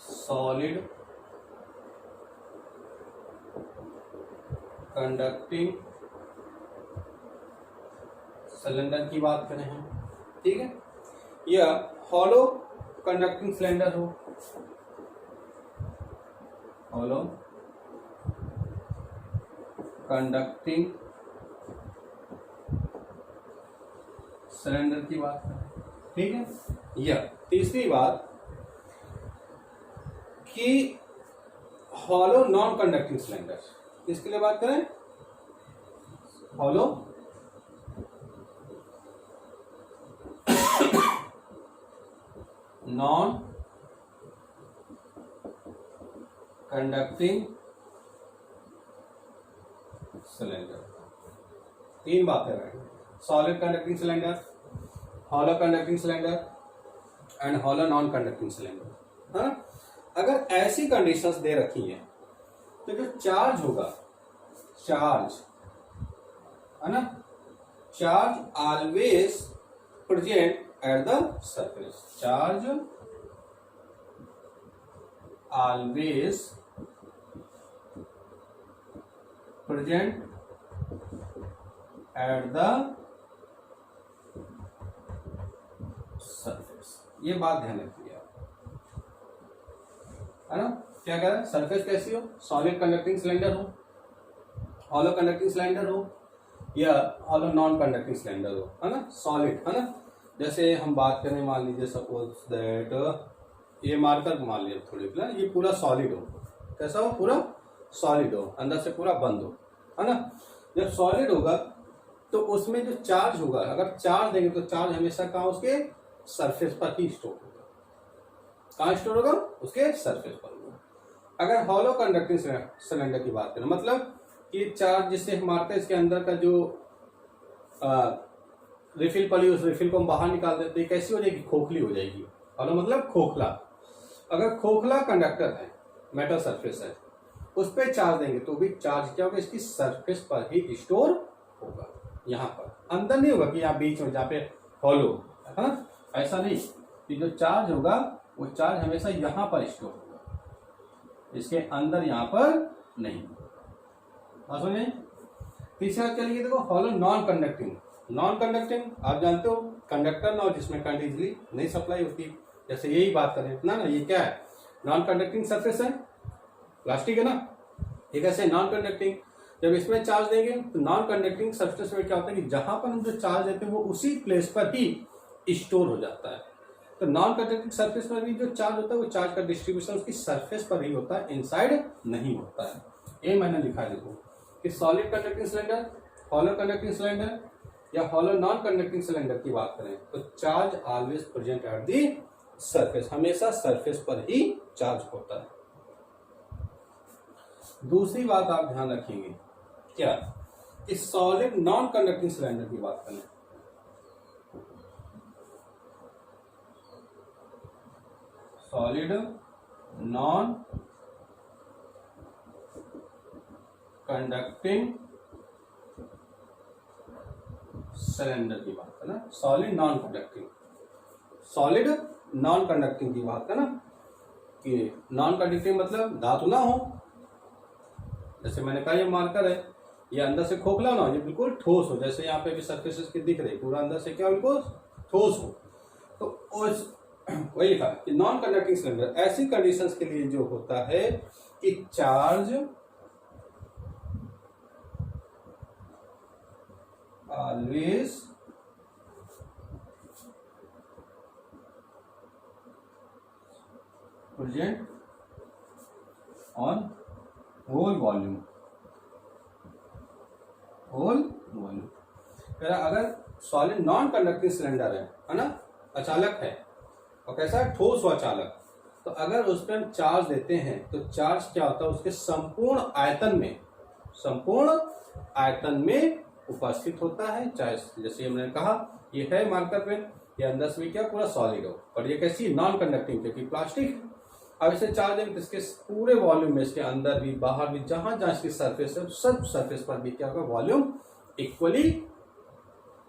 सॉलिड कंडक्टिंग सिलेंडर की बात करें हम, ठीक है, या हॉलो कंडक्टिंग सिलेंडर हो, हॉलो कंडक्टिंग सिलेंडर की बात करें, ठीक है। या तीसरी बात कि हॉलो नॉन कंडक्टिंग सिलेंडर, इसके लिए बात करें, हॉलो नॉन कंडक्टिंग सिलेंडर। तीन बातें रहेंगी, solid conducting cylinder, hollow conducting cylinder and hollow non conducting cylinder. हाँ, अगर ऐसी कंडीशंस दे रखी हैं तो जो चार्ज होगा, चार्ज है ना, charge always present at the surface, charge always present at the surface. ये बात ध्यान रखिए आप, है ना। क्या कह रहा है, सरफेस कैसी हो, सॉलिड कंडक्टिंग सिलेंडर हो, हॉलो कंडक्टिंग सिलेंडर हो, या हॉलो नॉन कंडक्टिंग सिलेंडर हो, है ना, सॉलिड, है ना। जैसे हम बात करें, मान लीजिए सपोज दैट ये मार्कर मान लीजिए थोड़ी, ये पूरा सॉलिड हो, कैसा हो, पूरा सॉलिड हो, अंदर से पूरा बंद हो, है ना। जब सॉलिड होगा तो उसमें जो चार्ज होगा, अगर चार्ज देंगे तो चार्ज हमेशा कहाँ, उसके सरफेस पर ही स्टोर होगा। कहाँ स्टोर होगा, उसके सरफेस पर होगा। अगर हॉलो कंडक्टिंग सिलेंडर की बात करें, मतलब कि चार्ज जिससे हम मारते हैं, इसके अंदर का जो रिफिल पड़ी, उस रिफिल को हम बाहर निकाल देते हैं, कैसी हो जाएगी, खोखली हो जाएगी। हॉलो मतलब खोखला। अगर खोखला कंडक्टर है, मेटल सरफेस है, उस पर चार्ज देंगे तो भी चार्ज क्या होगा, इसकी सरफेस पर ही स्टोर होगा, यहाँ पर, अंदर नहीं होगा कि यहाँ बीच में जहाँ पे हॉलो है ना, ऐसा नहीं। कि जो चार्ज होगा वो चार्ज हमेशा यहाँ पर स्टोर होगा, इसके अंदर यहाँ पर नहीं। समझे। तीसरा चलिए देखो, hollow non conducting. Non conducting आप जानते हो, कंडक्टर ना हो जिसमें करंट इजिली नहीं सप्लाई होती, जैसे यही बात करें ना, ये क्या है, नॉन कंडक्टिंग सरफेस है, प्लास्टिक है ना, ये कैसे नॉन कंडक्टिंग। जब इसमें चार्ज देंगे तो नॉन कंडक्टिंग सरफेस में क्या होता है कि जहां पर हम जो चार्ज देते हैं वो उसी प्लेस पर ही स्टोर हो जाता है। तो नॉन कंडक्टिंग सरफेस में भी जो चार्ज होता है वो चार्ज का डिस्ट्रीब्यूशन उसकी सरफेस पर ही होता है, इनसाइड नहीं होता है। ये मैंने लिखा है देखो, कि solid conducting cylinder, hollow conducting cylinder या हॉलो नॉन कंडक्टिंग सिलेंडर की बात करें तो charge always present at the surface, हमेशा सरफेस पर ही चार्ज होता है। दूसरी बात आप ध्यान रखेंगे क्या कि सॉलिड नॉन कंडक्टिंग सिलेंडर की बात करें, सॉलिड नॉन कंडक्टिंग सिलेंडर की बात करना, सॉलिड नॉन कंडक्टिंग की बात करना कि नॉन कंडक्टिंग मतलब धातु ना हो, जैसे मैंने कहा ये मार्कर है, ये अंदर से खोखला ना हो, ये बिल्कुल ठोस हो, जैसे यहाँ पे भी सरफेसेस के दिख रहे पूरा अंदर से क्या बिल्कुल ठोस हो। तो वही लिखा कि नॉन कंडक्टिंग सिलेंडर ऐसी कंडीशंस के लिए जो होता है कि charge always present on whole volume. अगर सॉलिड नॉन कंडक्टिंग सिलेंडर है ना, अचालक है और कैसा है ठोस हुआ चालक, तो अगर उस पर हम चार्ज देते हैं तो चार्ज क्या होता है उसके संपूर्ण आयतन में उपस्थित होता है। चाहे जैसे हमने कहा ये है मार्कर पेन, ये अंदर से भी क्या पूरा सॉलिड हो, पर ये कैसी नॉन कंडक्टिंग क्योंकि प्लास्टिक। अब इसे चार्ज देंगे तो इसके पूरे वॉल्यूम में, इसके अंदर भी बाहर भी जहां जहां इसकी सरफेस है सब सरफेस पर भी क्या होगा वॉल्यूम इक्वली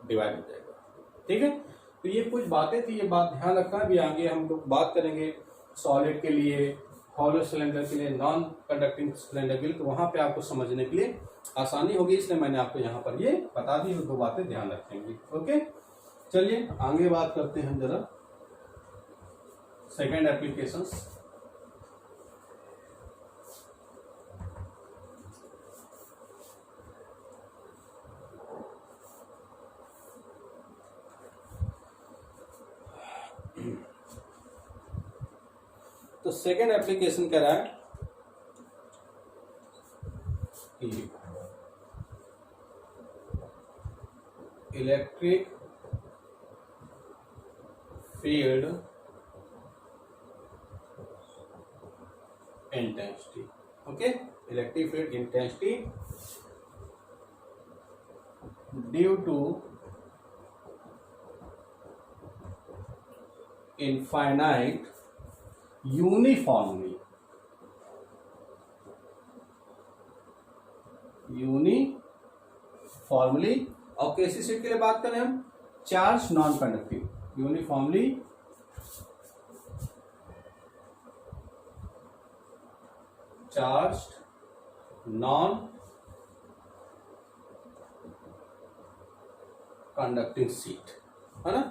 डिवाइड हो जाएगा। ठीक है, तो ये कुछ बातें थी, ये बात ध्यान रखना। भी आगे हम लोग बात करेंगे सॉलिड के लिए, हॉलो सिलेंडर के लिए, नॉन कंडक्टिंग सिलेंडर के लिए, तो वहां पे आपको समझने के लिए आसानी होगी, इसलिए मैंने आपको यहाँ पर ये बता दी, दो बातें ध्यान रखेंगे। ओके, चलिए आगे बात करते हैं जरा सेकेंड एप्लीकेशंस। तो सेकेंड एप्लीकेशन कह रहा है कि electric field intensity. Okay, electric field intensity due to infinite uniformly और कैसी सीट के लिए बात करें हम, charge non conductive, uniformly charged non conducting sheet है ना,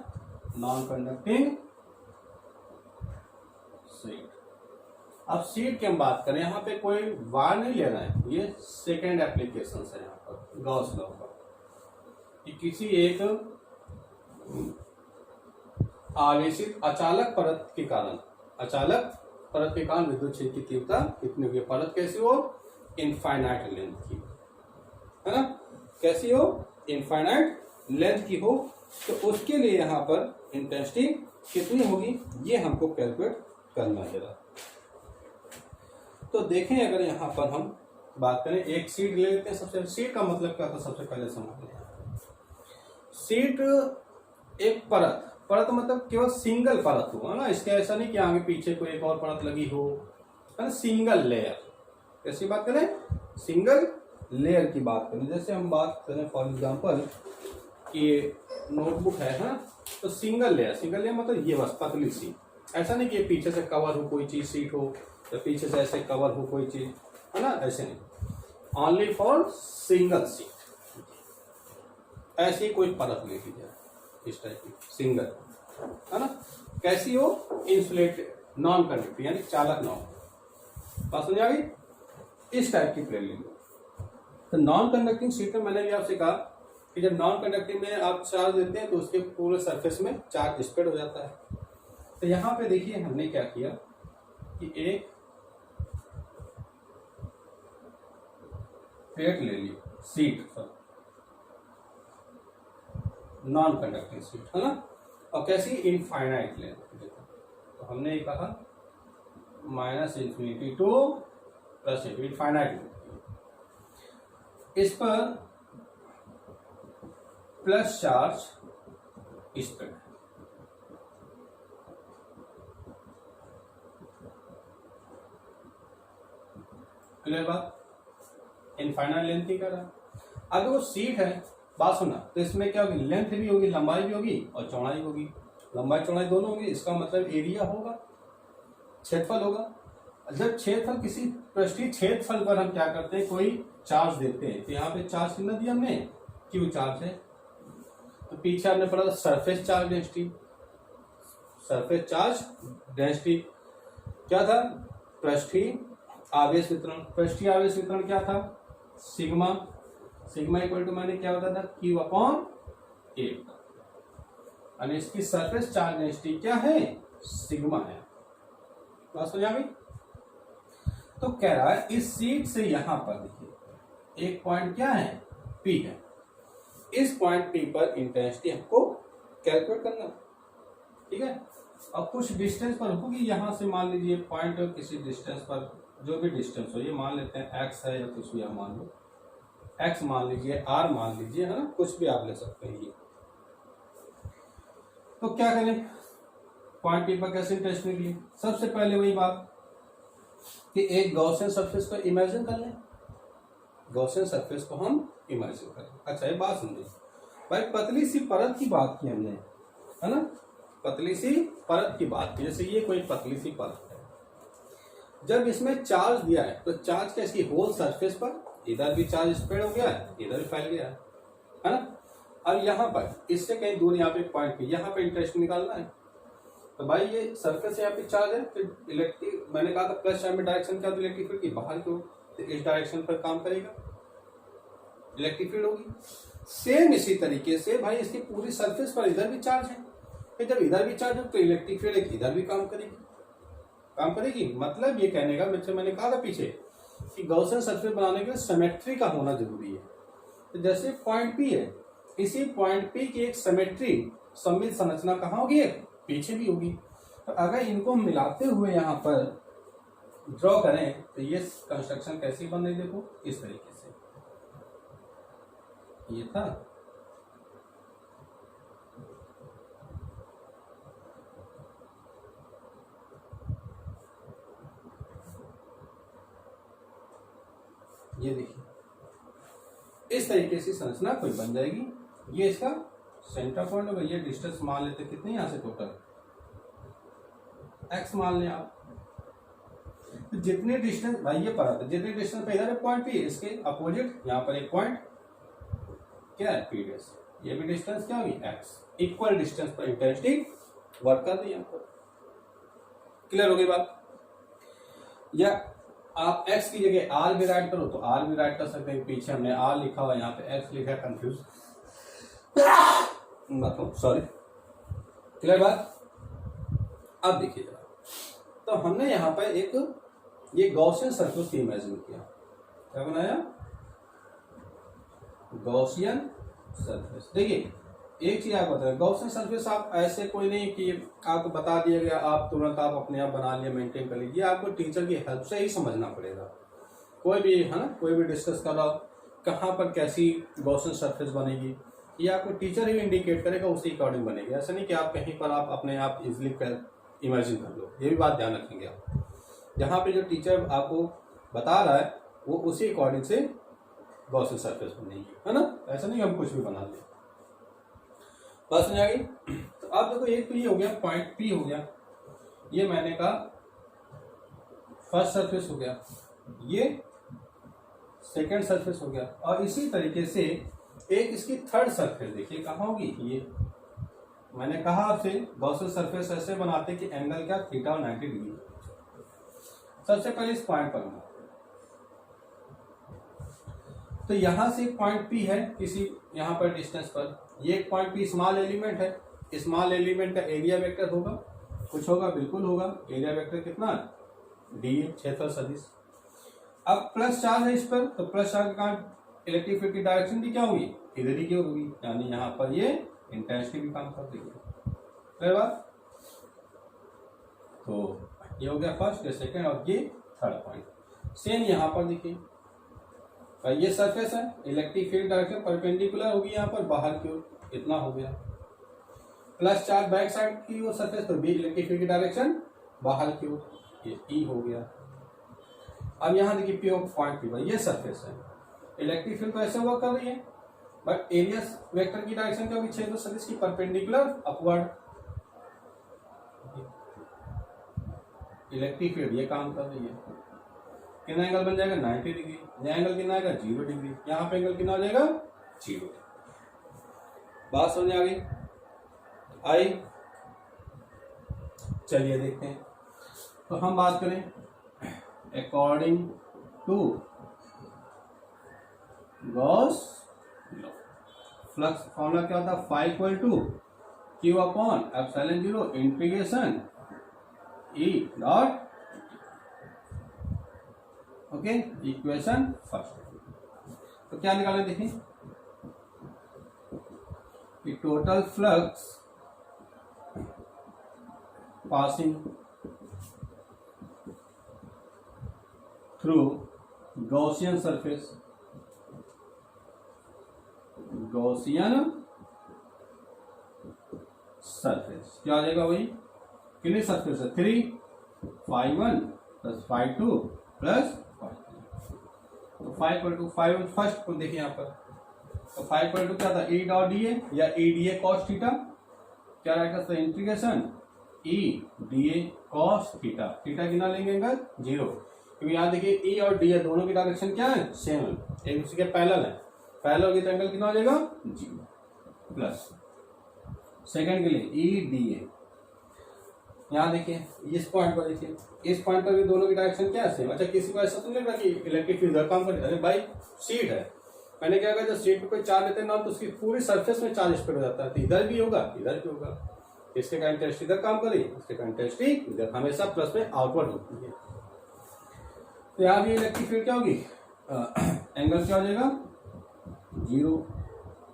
नॉन कंडक्टिंग सीट। अब सीट की हम बात करें, यहाँ पे कोई वार नहीं ले रहा है, ये सेकेंड एप्लीकेशन है यहाँ पर गॉस लॉ का, कि किसी एक आवेशित अचालक परत के कारण विद्युत क्षेत्र की तीव्रता कितनी होगी। परत कैसी हो, इनफाइनाइट लेंथ की है ना, कैसी हो, इनफाइनाइट लेंथ की हो, तो उसके लिए यहाँ पर इंटेंसिटी कितनी होगी ये हमको कैलकुलेट करना जरा। तो देखें अगर यहाँ पर हम बात करें, एक सीट ले लेते हैं। सबसे सीट का मतलब क्या था सबसे पहले समझ लें। सीट एक परत मतलब केवल सिंगल परत हो, है ना, इसके ऐसा नहीं कि आगे पीछे कोई एक और परत लगी हो, है ना, सिंगल लेयर। कैसी बात करें, सिंगल लेयर की बात करें। जैसे हम बात करें फॉर एग्जांपल कि नोटबुक है ना, तो सिंगल लेयर मतलब ये बस पतली सी, ऐसा नहीं कि पीछे से कवर हो कोई चीज सीट हो या पीछे से ऐसे कवर हो कोई चीज, है ना, ऐसे नहीं, ओनली फॉर सिंगल सीट। ऐसी कोई परत ले ली जाए इस टाइप की सिंगल, है ना, कैसी हो, इंसुलेटेड नॉन कंडक्टिव यानी चालक ना हो। बात समझ आ गई, इस टाइप की प्लेट ले लो। तो नॉन कंडक्टिंग सीट में मैंने भी आपसे कहा कि जब नॉन कंडक्टिंग में आप चार्ज देते हैं तो उसके पूरे सरफेस में चार्ज स्प्रेड हो जाता है। तो यहां पे देखिए हमने क्या किया कि एक प्लेट ले ली, सीट नॉन कंडक्टिंग शीट, है ना। और कैसी, इनफाइनाइट लेंथ। देखो तो हमने ये कहा -∞ टू +∞, इनफाइनाइट लेंथ। इस पर प्लस चार्ज इस पर, क्लियर बात, इनफाइनाइट लेंथ ही कर रहा है। अगर वो सीट है, बात सुना, तो इसमें क्या होगी, लेंथ भी होगी, लंबाई भी होगी और चौड़ाई होगी, लंबाई चौड़ाई दोनों होगी। इसका मतलब एरिया होगा, क्षेत्रफल होगा। जब क्षेत्रफल, किसी पृष्ठीय क्षेत्रफल पर हम क्या करते हैं, कोई चार्ज देते हैं, तो यहाँ पे चार्ज कितना दिया हमने, क्यू चार्ज है। तो पीछे हमने पढ़ा था surface charge density, surface charge density क्या था, पृष्ठीय आवेश वितरण। पृष्ठीय आवेश वितरण क्या था, सिग्मा, सिग्मा इक्वल टू मैंने क्या बताया था, क्यू अपॉन ए। और इसकी सरफेस चार्ज डेंसिटी क्या है, सिग्मा है। बात समझ आ गई। तो कह रहा है इस सीट से यहां पर देखिए एक पॉइंट क्या है, पी है। इस पॉइंट पी पर इंटेंसिटी हमको कैलकुलेट करना, ठीक है। अब कुछ डिस्टेंस पर होगी, यहां से मान लीजिए पॉइंट किसी डिस्टेंस पर, जो भी डिस्टेंस हो, ये मान लेते हैं एक्स है या कुछ भी आप मान लो, एक्स मान लीजिए, आर मान लीजिए, है ना, कुछ भी आप ले सकते हैं ये। तो क्या करें, पॉइंट पी पर कैसे इंटेंसिटी निकली। सबसे पहले वही बात कि एक गॉसियन सरफेस को इमेजिन कर लें, गॉसियन सरफेस को हम इमेजिन करें। अच्छा ये बात समझिए भाई, पतली सी परत की बात की हमने, है ना, पतली सी परत की बात की। जैसे ये कोई पतली सी परत है, जब इसमें चार्ज दिया है तो चार्ज क्या इसकी होल सरफेस पर, इधर भी चार्ज स्प्रेड हो गया है, इधर भी फैल गया है ना। अब यहाँ पर इससे कहीं दूर यहाँ पे पॉइंट पे, यहाँ पे इंटरेस्ट निकालना है, तो भाई ये सरफेस यहाँ पे चार्ज है, फिर इलेक्ट्रिक, मैंने कहा था प्लस चार्ज में डायरेक्शन क्या, तो इलेक्ट्रिक फील्ड की बाहर की ओर, तो इस डायरेक्शन पर काम करेगा, इलेक्ट्रिक फील्ड होगी। सेम इसी तरीके से भाई इसकी पूरी सरफेस पर इधर भी चार्ज है, फिर जब इधर भी चार्ज है तो इलेक्ट्रिक फील्ड इधर भी काम करेगी, काम करेगी। मतलब ये कहने का, मैंने कहा था पीछे कि गॉसियन सरफेस बनाने के लिए सिमेट्री का होना जरूरी है। तो जैसे पॉइंट पी है, इसी पॉइंट पी की एक सिमेट्री, सममित संरचना कहाँ होगी, पीछे भी होगी। तो अगर इनको मिलाते हुए यहाँ पर ड्रॉ करें तो ये कंस्ट्रक्शन कैसी बन रही, देखो इस तरीके से, ये था, ये देखिए इस तरीके से संरचना कोई बन जाएगी। ये इसका सेंटर पॉइंट होगा। ये डिस्टेंस मान लेते कितनी, यहां से टोटल एक्स मान लें आप, तो जितने डिस्टेंस, भाई ये पता था जितने डिस्टेंस पे इधर है पॉइंट पी, इसके अपोजिट यहाँ पर एक पॉइंट क्या है, पी डैश, ये भी डिस्टेंस क्या होगी, एक्स। इक्वल डिस्टेंस पर इंटेंसिटी वर्क कर रही है। क्लियर हो गई बात। या आप x की जगह r भी राइट करो तो r भी राइट कर सकते हैं, पीछे हमने r लिखा हुआ, यहाँ पे x लिखा है, कंफ्यूज मतलब, सॉरी। क्लियर बात। अब देखिए जरा, तो हमने यहाँ पर एक ये गॉसियन सरफेस की इमेजिन किया, क्या बनाया, गॉसियन सरफेस। देखिए एक चीज आप बताए, गॉसियन सरफेस आप ऐसे कोई नहीं कि आपको बता दिया गया आप तुरंत आप अपने आप बना लिया, मेंटेन कर लीजिए, आपको टीचर की हेल्प से ही समझना पड़ेगा। कोई भी है ना, कोई भी डिस्कस कर रहा हो कहाँ पर कैसी गॉसियन सरफेस बनेगी, ये आपको टीचर ही इंडिकेट करेगा, उसी अकॉर्डिंग बनेगी। ऐसा नहीं कि आप कहीं पर आप अपने आप इजिली इमेजिन कर लो, ये भी बात ध्यान रखेंगे आप। जहाँ पे जो टीचर आपको बता रहा है वो उसी अकॉर्डिंग से गॉसियन सरफेस बनेगी, है ना। ऐसा नहीं हम कुछ भी बना लें। बात समझ आ गई। तो आप देखो एक तो ये हो गया पॉइंट पी हो गया, ये मैंने कहा फर्स्ट सरफेस हो गया, ये सेकंड सरफेस हो गया, और इसी तरीके से एक इसकी थर्ड सरफेस देखिए कहाँ होगी, ये मैंने कहा आपसे गॉसियन सरफेस ऐसे बनाते कि एंगल क्या, थीटा और 90 डिग्री। सबसे पहले इस पॉइंट पर बनाते, तो यहां से पॉइंट पी है किसी यहाँ पर डिस्टेंस पर, ये एक पॉइंट पी स्मॉल एलिमेंट है, स्मॉल एलिमेंट का एरिया वेक्टर होगा, कुछ होगा, बिल्कुल होगा, एरिया वेक्टर कितना, डी क्षेत्रफल सदिश। अब प्लस चार्ज है इस पर, तो प्लस चार्ज का इलेक्ट्रिक फील्ड की डायरेक्शन भी क्या होगी, इधर ही की होगी, यानी यहाँ पर ये इंटेंसिटी भी काम कर रही है। क्लियर बात? तो ये हो गया फर्स्ट, ये सेकेंड और ये थर्ड पॉइंट। सेम यहाँ पर देखिए, ये सरफेस है, इलेक्ट्रिक फील्ड डायरेक्शन परपेंडिकुलर होगी यहाँ पर बाहर की ओर, इतना हो गया, प्लस चार्ज बैक साइड की वो सरफेस तो भी इलेक्ट्रिक फील्ड की डायरेक्शन बाहर की ओर, ये ई हो गया। अब यहाँ देखिए पी ऑफ पॉइंट पी पर ये सरफेस है, इलेक्ट्रिक फील्ड तो ऐसे वर्क कर रही है, बट एरिया वेक्टर की डायरेक्शन क्या होगी, क्षेत्र सदिश की परपेंडिकुलर अपवर्ड। इलेक्ट्रिक फील्ड ये काम कर रही है, कितना एंगल बन जाएगा 90 डिग्री, यह एंगल कितना आएगा 0 डिग्री, यहाँ पे एंगल कितना हो जाएगा 0। बात समझ आ गई? आई? चलिए देखते हैं। तो हम बात करें according to Gauss law, flux formula क्या होता है, phi equal to Q upon epsilon 0 integration E dot, okay, equation first. तो क्या निकालें देखिए कि total flux passing through Gaussian surface, Gaussian surface क्या आ जाएगा, वही कितनी सरफेस है 3 φ1 प्लस φ2 प्लस तो 5 फर्स्ट को देखिए यहाँ पर, तो 5 क्या था, ई डॉट डी ए या E D A cos theta, क्या रहेगा sir, integration E D A cos theta, theta कितना लेंगे एंगल 0, क्योंकि यहाँ देखिए ई और डी ए दोनों की डायरेक्शन क्या है, सेम है, एक दूसरे के पैरेलल है, पैरेलल होगी तो एंगल कितना हो जाएगा 0 प्लस सेकंड के लिए ई डी ए, यहाँ देखिए इस पॉइंट पर देखिए, इस पॉइंट पर भी दोनों की डायरेक्शन क्या है सेम। अच्छा किसी को ऐसा तो नहीं लगा कि इलेक्ट्रिक फील्ड इधर काम करे, अरे भाई सीट है, मैंने क्या कहा, जब सीट पे कोई चार्ज लेते हैं ना तो उसकी पूरी सरफेस में चार्ज स्प्रेड हो जाता है, तो इधर भी होगा इधर भी होगा, इसके का इंटेंसिटी इधर काम करेगी, इसके का इंटेंसिटी इधर, हमेशा प्लस में आउटवर्ड होती है। तो यहाँ भी इलेक्ट्रिक फील्ड क्या होगी, एंगल क्या हो जाएगा 0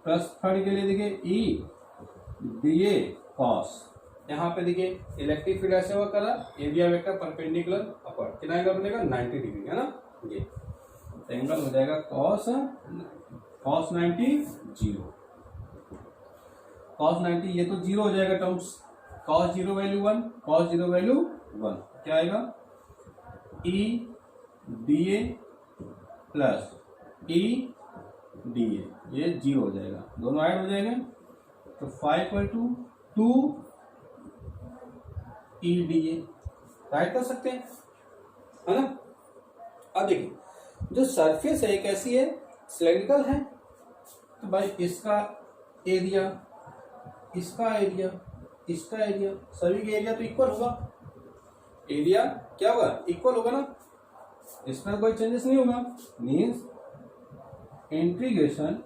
प्लस थर्ड के लिए देखिए ई डी ए कॉस, यहाँ पे देखिए इलेक्ट्रिक फील्ड ऐसे वर्क कर रहा है, एरिया वेक्टर परपेंडिकुलर अपवर्ड, कितना एंगल बनेगा 90 डिग्री, है ना, ये एंगल हो जाएगा cos 90 0, cos 90 ये तो 0 हो जाएगा terms, cos 0 value 1, cos 0 value 1, क्या आएगा E D A plus E D A, ये 0 हो जाएगा, दोनों ऐड हो जाएंगे, तो 5 = 2 ई डी ए राइट कर सकते हैं, है ना। अब देखिए जो सरफेस है कैसी है, सिलेंड्रिकल है, तो भाई इसका एरिया, इसका एरिया, इसका एरिया, सभी का एरिया तो इक्वल होगा, एरिया क्या होगा इक्वल होगा ना, इसमें कोई चेंजेस नहीं होगा, means integration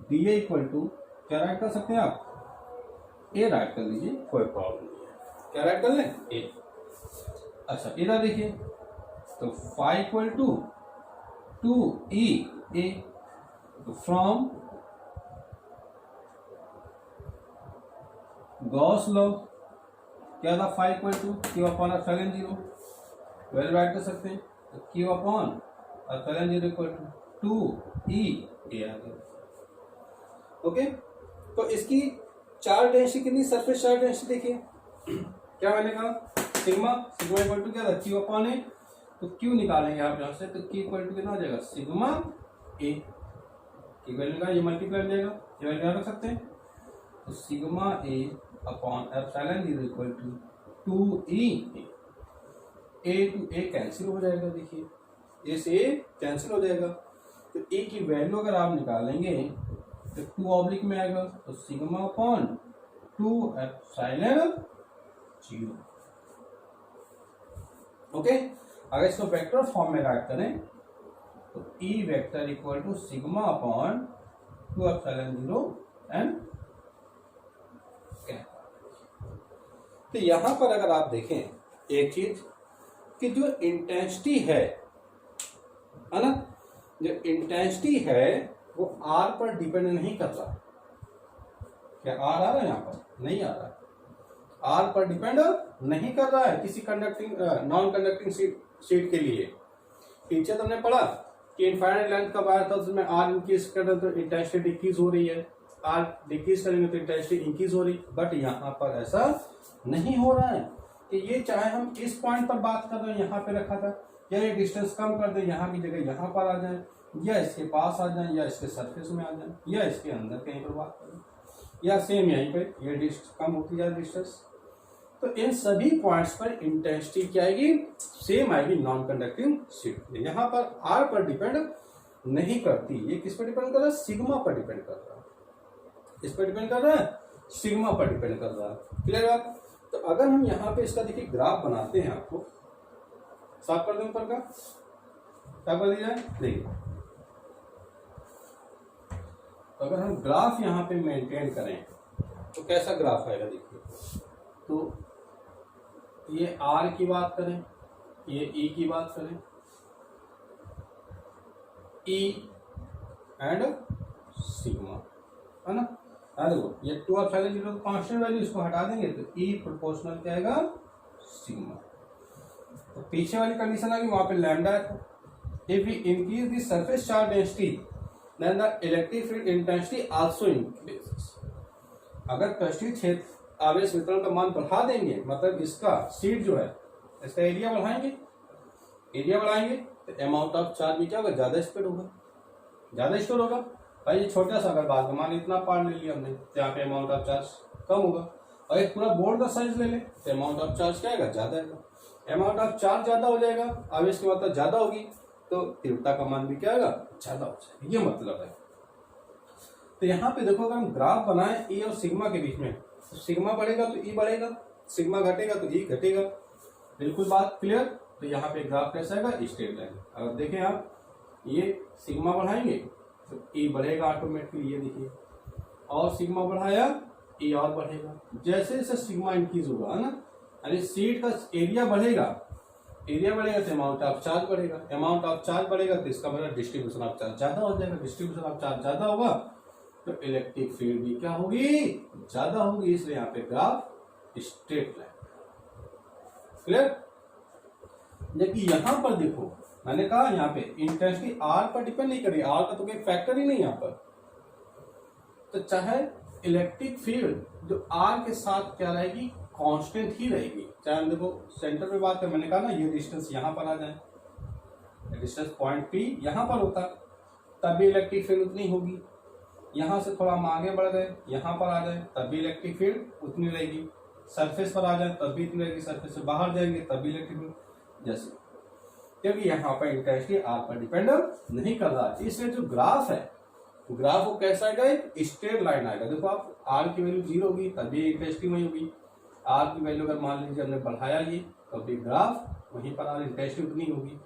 D A equal to क्या राइट कर सकते हैं आप, ए राइट कर लीजिए, कोई प्रॉब्लम नहीं है, क्या राइट कर लें ए। अच्छा इधर देखिए तो phi equal to 2 E A, तो फ्रॉम गॉस लॉ क्या था, phi equal to Q upon epsilon 0, well write कर सकते हैं, तो Q upon epsilon 0 equal to 2 E A आ गया, ओके। तो इसकी चार्ज डेंसिटी कितनी, सरफेस चार्ज डेंसिटी देखिए क्या मैंने कहा, सिग्मा इक्वल टू क्या था क्यू अपॉन ए, तो क्यू निकालेंगे आप यहाँ से, तो क्यू इक्वल टू कितना हो जाएगा सिग्मा ए, की वैल्यू का ये मल्टीप्लाई हो जाएगा, ये वैल्यू रख सकते हैं, तो sigma A upon epsilon 0 equal to 2 E A to A cancel हो जाएगा, देखिए ए से ए कैंसिल हो जाएगा, तो ए की वैल्यू अगर आप निकालेंगे तो 2 ऑब्लिक में आएगा, तो सिग्मा अपॉन 2 एप्सिलॉन 0, ओके। अगर इसको वेक्टर फॉर्म में राइट करें तो E vector equal to sigma upon 2 epsilon 0 and क्या, तो यहां पर अगर आप देखें एक चीज कि जो इंटेंसिटी है ना, जो इंटेंसिटी है वो आर पर डिपेंड नहीं कर रहा, क्या आर आ रहा है यहाँ पर? नहीं आ रहा है। आर पर डिपेंड नहीं कर रहा है किसी कंडक्टिंग नॉन कंडक्टिंग शीट के लिए। पीछे तुमने पढ़ा कि इनफाइनाइट लेंथ कब आया था, उसमें आर इंक्रीज कर रहे तो इंटेंसिटी डिक्रीज हो रही है, आर डिक्रीज करेंगे तो इंटेंसिटी इंक्रीज हो रही। बट यहाँ पर ऐसा नहीं हो रहा है कि ये चाहे हम इस पॉइंट पर बात कर रहे हैं, यहाँ पे रखा था, या ये डिस्टेंस कम कर दे, यहाँ की जगह यहाँ पर आ जाए, या इसके पास आ जाए, या इसके सरफेस में आ जाए, या इसके अंदर कहीं पर बात करें, या सेम यहीं पे ये डिस्टेंस कम होती जाए डिस्टेंस, तो इन सभी पॉइंट्स पर इंटेंसिटी क्या आएगी? सेम आएगी नॉन कंडक्टिंग शीट। यहाँ पर आर पर डिपेंड नहीं करती, ये किस पर डिपेंड कर रहा है? सिग्मा पर डिपेंड कर रहा है। किस पर डिपेंड कर रहा है? सिग्मा पर डिपेंड कर रहा है। क्लियर बात? तो अगर हम यहाँ पे इसका देखिए ग्राफ बनाते हैं, आपको साफ कर दें ऊपर का, क्या कर दिया जाए? देखिए, तो अगर हम ग्राफ यहाँ पे मेंटेन करें तो कैसा ग्राफ आएगा? देखिए, तो ये आर की बात करें, ये ई की बात करें, ई एंड सिग्मा, है ना? देखो ये 2 अपसाइलन 0 कांस्टेंट वैल्यू, इसको हटा देंगे तो ई प्रोपोर्शनल क्या आएगा? सिग्मा। तो पीछे वाली कंडीशन आ गई, वहां पे लैम्डा है। If we increase the surface charge density then the electric field intensity also increases. अगर पृष्ठीय क्षेत्र आवेश वितरण का मान बढ़ा देंगे, मतलब इसका सीट जो है, इसका एरिया बढ़ाएंगे, एरिया बढ़ाएंगे तो अमाउंट ऑफ चार्ज भी क्या होगा? ज्यादा स्प्रेड होगा, ज्यादा स्टोर होगा। भाई ये छोटा सा अगर बात मान इतना पार्ट ले लिया हमने, तो यहाँ पे अमाउंट ऑफ चार्ज कम होगा, और एक पूरा बोर्ड का साइज ले ले तो अमाउंट ऑफ चार्ज क्या आएगा? ज्यादा आएगा। अमाउंट ऑफ चार्ज ज्यादा हो जाएगा, आवेश की मात्रा ज्यादा होगी, तो तीव्रता का मान भी क्या आएगा? ज्यादा हो जाएगा। ये मतलब है। तो यहाँ पे देखो, अगर हम ग्राफ बनाए ई और सिग्मा के बीच में, तो सिग्मा बढ़ेगा तो ई बढ़ेगा, सिग्मा घटेगा तो ई घटेगा। बिल्कुल बात क्लियर? तो यहाँ पे ग्राफ कैसा आएगा? Straight line. अगर देखें आप, ये सिग्मा बढ़ाएंगे तो ई बढ़ेगा ऑटोमेटिकली, ये देखिए, और सिग्मा बढ़ाया ई और बढ़ेगा। जैसे जैसे सिग्मा इंक्रीज होगा, है ना, यानी सीट का एरिया बढ़ेगा, एरिया बढ़ेगा तो अमाउंट ऑफ चार्ज बढ़ेगा, अमाउंट ऑफ चार्ज बढ़ेगा तो इसका मतलब डिस्ट्रीब्यूशन ऑफ चार्ज ज्यादा हो जाएगा। डिस्ट्रीब्यूशन ऑफ चार्ज ज्यादा होगा तो इलेक्ट्रिक फील्ड भी क्या होगी? ज्यादा होगी। इसलिए यहाँ पे ग्राफ स्ट्रेट लाइन। क्लियर? जबकि यहां पर देखो, मैंने कहा यहाँ पे इंटेंसिटी आर पर डिपेंड नहीं करेगी, आर का तो कोई फैक्टर ही नहीं यहाँ पर। तो चाहे इलेक्ट्रिक फील्ड जो आर के साथ क्या रहेगी? कांस्टेंट ही रहेगी। चाहे हम देखो सेंटर पे बात करें, मैंने कहा ना ये डिस्टेंस यहाँ पर आ जाए, डिस्टेंस पॉइंट पी यहाँ पर होता, तब भी इलेक्ट्रिक फील्ड उतनी होगी। यहाँ से थोड़ा हम आगे बढ़ गए, यहाँ पर आ जाए तब भी इलेक्ट्रिक फील्ड उतनी रहेगी। सरफेस पर आ जाए तब भी इतनी रहेगी, सरफेस से बाहर जाएंगे तब भी इलेक्ट्रिक फील्ड, जैसे, क्योंकि यहाँ पर इंटेंसिटी आर पर डिपेंड नहीं कर रहा है। इसलिए जो ग्राफ है, ग्राफ वो कैसा आएगा? एक स्ट्रेट लाइन आएगा। देखो आप, आर की वैल्यू 0 होगी तब भी इंटेंसिटी वही होगी, आर की वैल्यू अगर मान लीजिए हमने बढ़ाया ये, तब भी ग्राफ वहीं पर आर इंटेंसिटी उतनी होगी,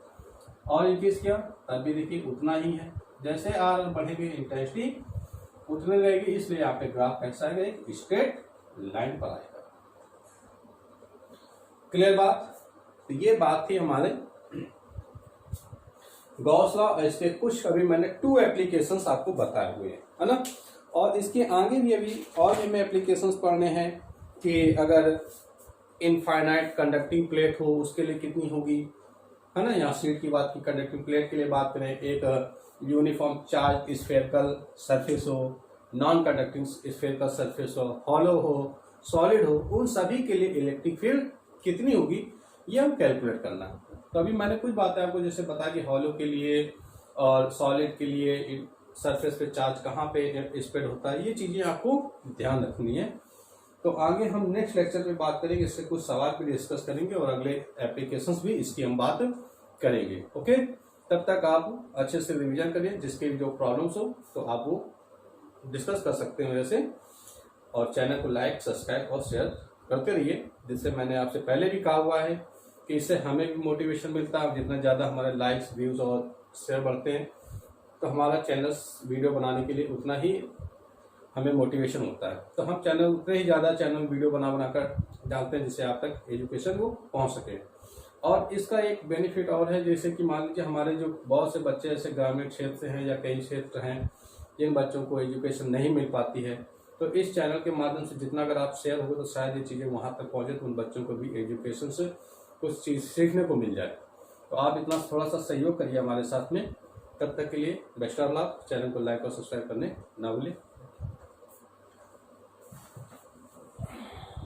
और इंक्रीज किया तब भी देखिए उतना ही है। जैसे आर बढ़ेगी इंटेंसिटी उतने रहेगी, इसलिए यहाँ पे ग्राफ कैसा आएगा? एक स्ट्रेट लाइन पर आएगा। क्लियर बात? तो ये बात थी हमारे गॉस लॉ, और इसके कुछ अभी मैंने 2 एप्लीकेशंस आपको बताए हुए हैं, है ना। और इसके आगे भी अभी और भी हमें एप्लीकेशंस पढ़ने हैं कि अगर इनफाइनाइट कंडक्टिंग प्लेट हो उसके लिए कितनी होगी, है ना। यहाँ सीट की बात की, कंडक्टिंग प्लेट के लिए बात करें, एक यूनिफॉर्म चार्ज स्फेरिकल सरफेस हो, नॉन कंडक्टिंग स्फेरिकल सरफेस हो, हॉलो हो, सॉलिड हो, उन सभी के लिए इलेक्ट्रिक फील्ड कितनी होगी ये हम कैलकुलेट करना है। तो अभी मैंने कुछ बातें आपको जैसे बताया कि हॉलो के लिए और सॉलिड के लिए सरफेस पे चार्ज कहाँ पे स्प्रेड होता है, ये चीजें आपको ध्यान रखनी है। तो आगे हम नेक्स्ट लेक्चर पे बात करेंगे, इससे कुछ सवाल भी डिस्कस करेंगे और अगले एप्लीकेशंस भी इसकी हम बात करेंगे। ओके, तब तक आप अच्छे से रिवीजन करिए, जिसके जो प्रॉब्लम्स हो तो आप वो डिस्कस कर सकते हैं मेरे से, और चैनल को लाइक, सब्सक्राइब और शेयर करते रहिए, जिससे मैंने आपसे पहले भी कहा हुआ है कि इससे हमें भी मोटिवेशन मिलता है। जितना ज़्यादा हमारे लाइक्स, व्यूज़ और शेयर बढ़ते हैं तो हमारा चैनल वीडियो बनाने के लिए उतना ही हमें मोटिवेशन होता है। तो हम चैनल उतने ही ज़्यादा चैनल वीडियो बनाकर डालते हैं जिससे आप तक एजुकेशन वो पहुँच सके। और इसका एक बेनिफिट और है, जैसे कि मान लीजिए हमारे जो बहुत से बच्चे ऐसे ग्रामीण क्षेत्र से हैं या कई क्षेत्र हैं जिन बच्चों को एजुकेशन नहीं मिल पाती है, तो इस चैनल के माध्यम से जितना अगर आप शेयर होगा तो शायद ये चीज़ें वहाँ तक पहुँचे तो उन बच्चों को भी एजुकेशन से कुछ चीज़ सीखने को मिल जाए। तो आप इतना थोड़ा सा सहयोग करिए हमारे साथ में। तब तक के लिए बेस्ट ऑफ लक। चैनल को लाइक और सब्सक्राइब करने ना भूलें।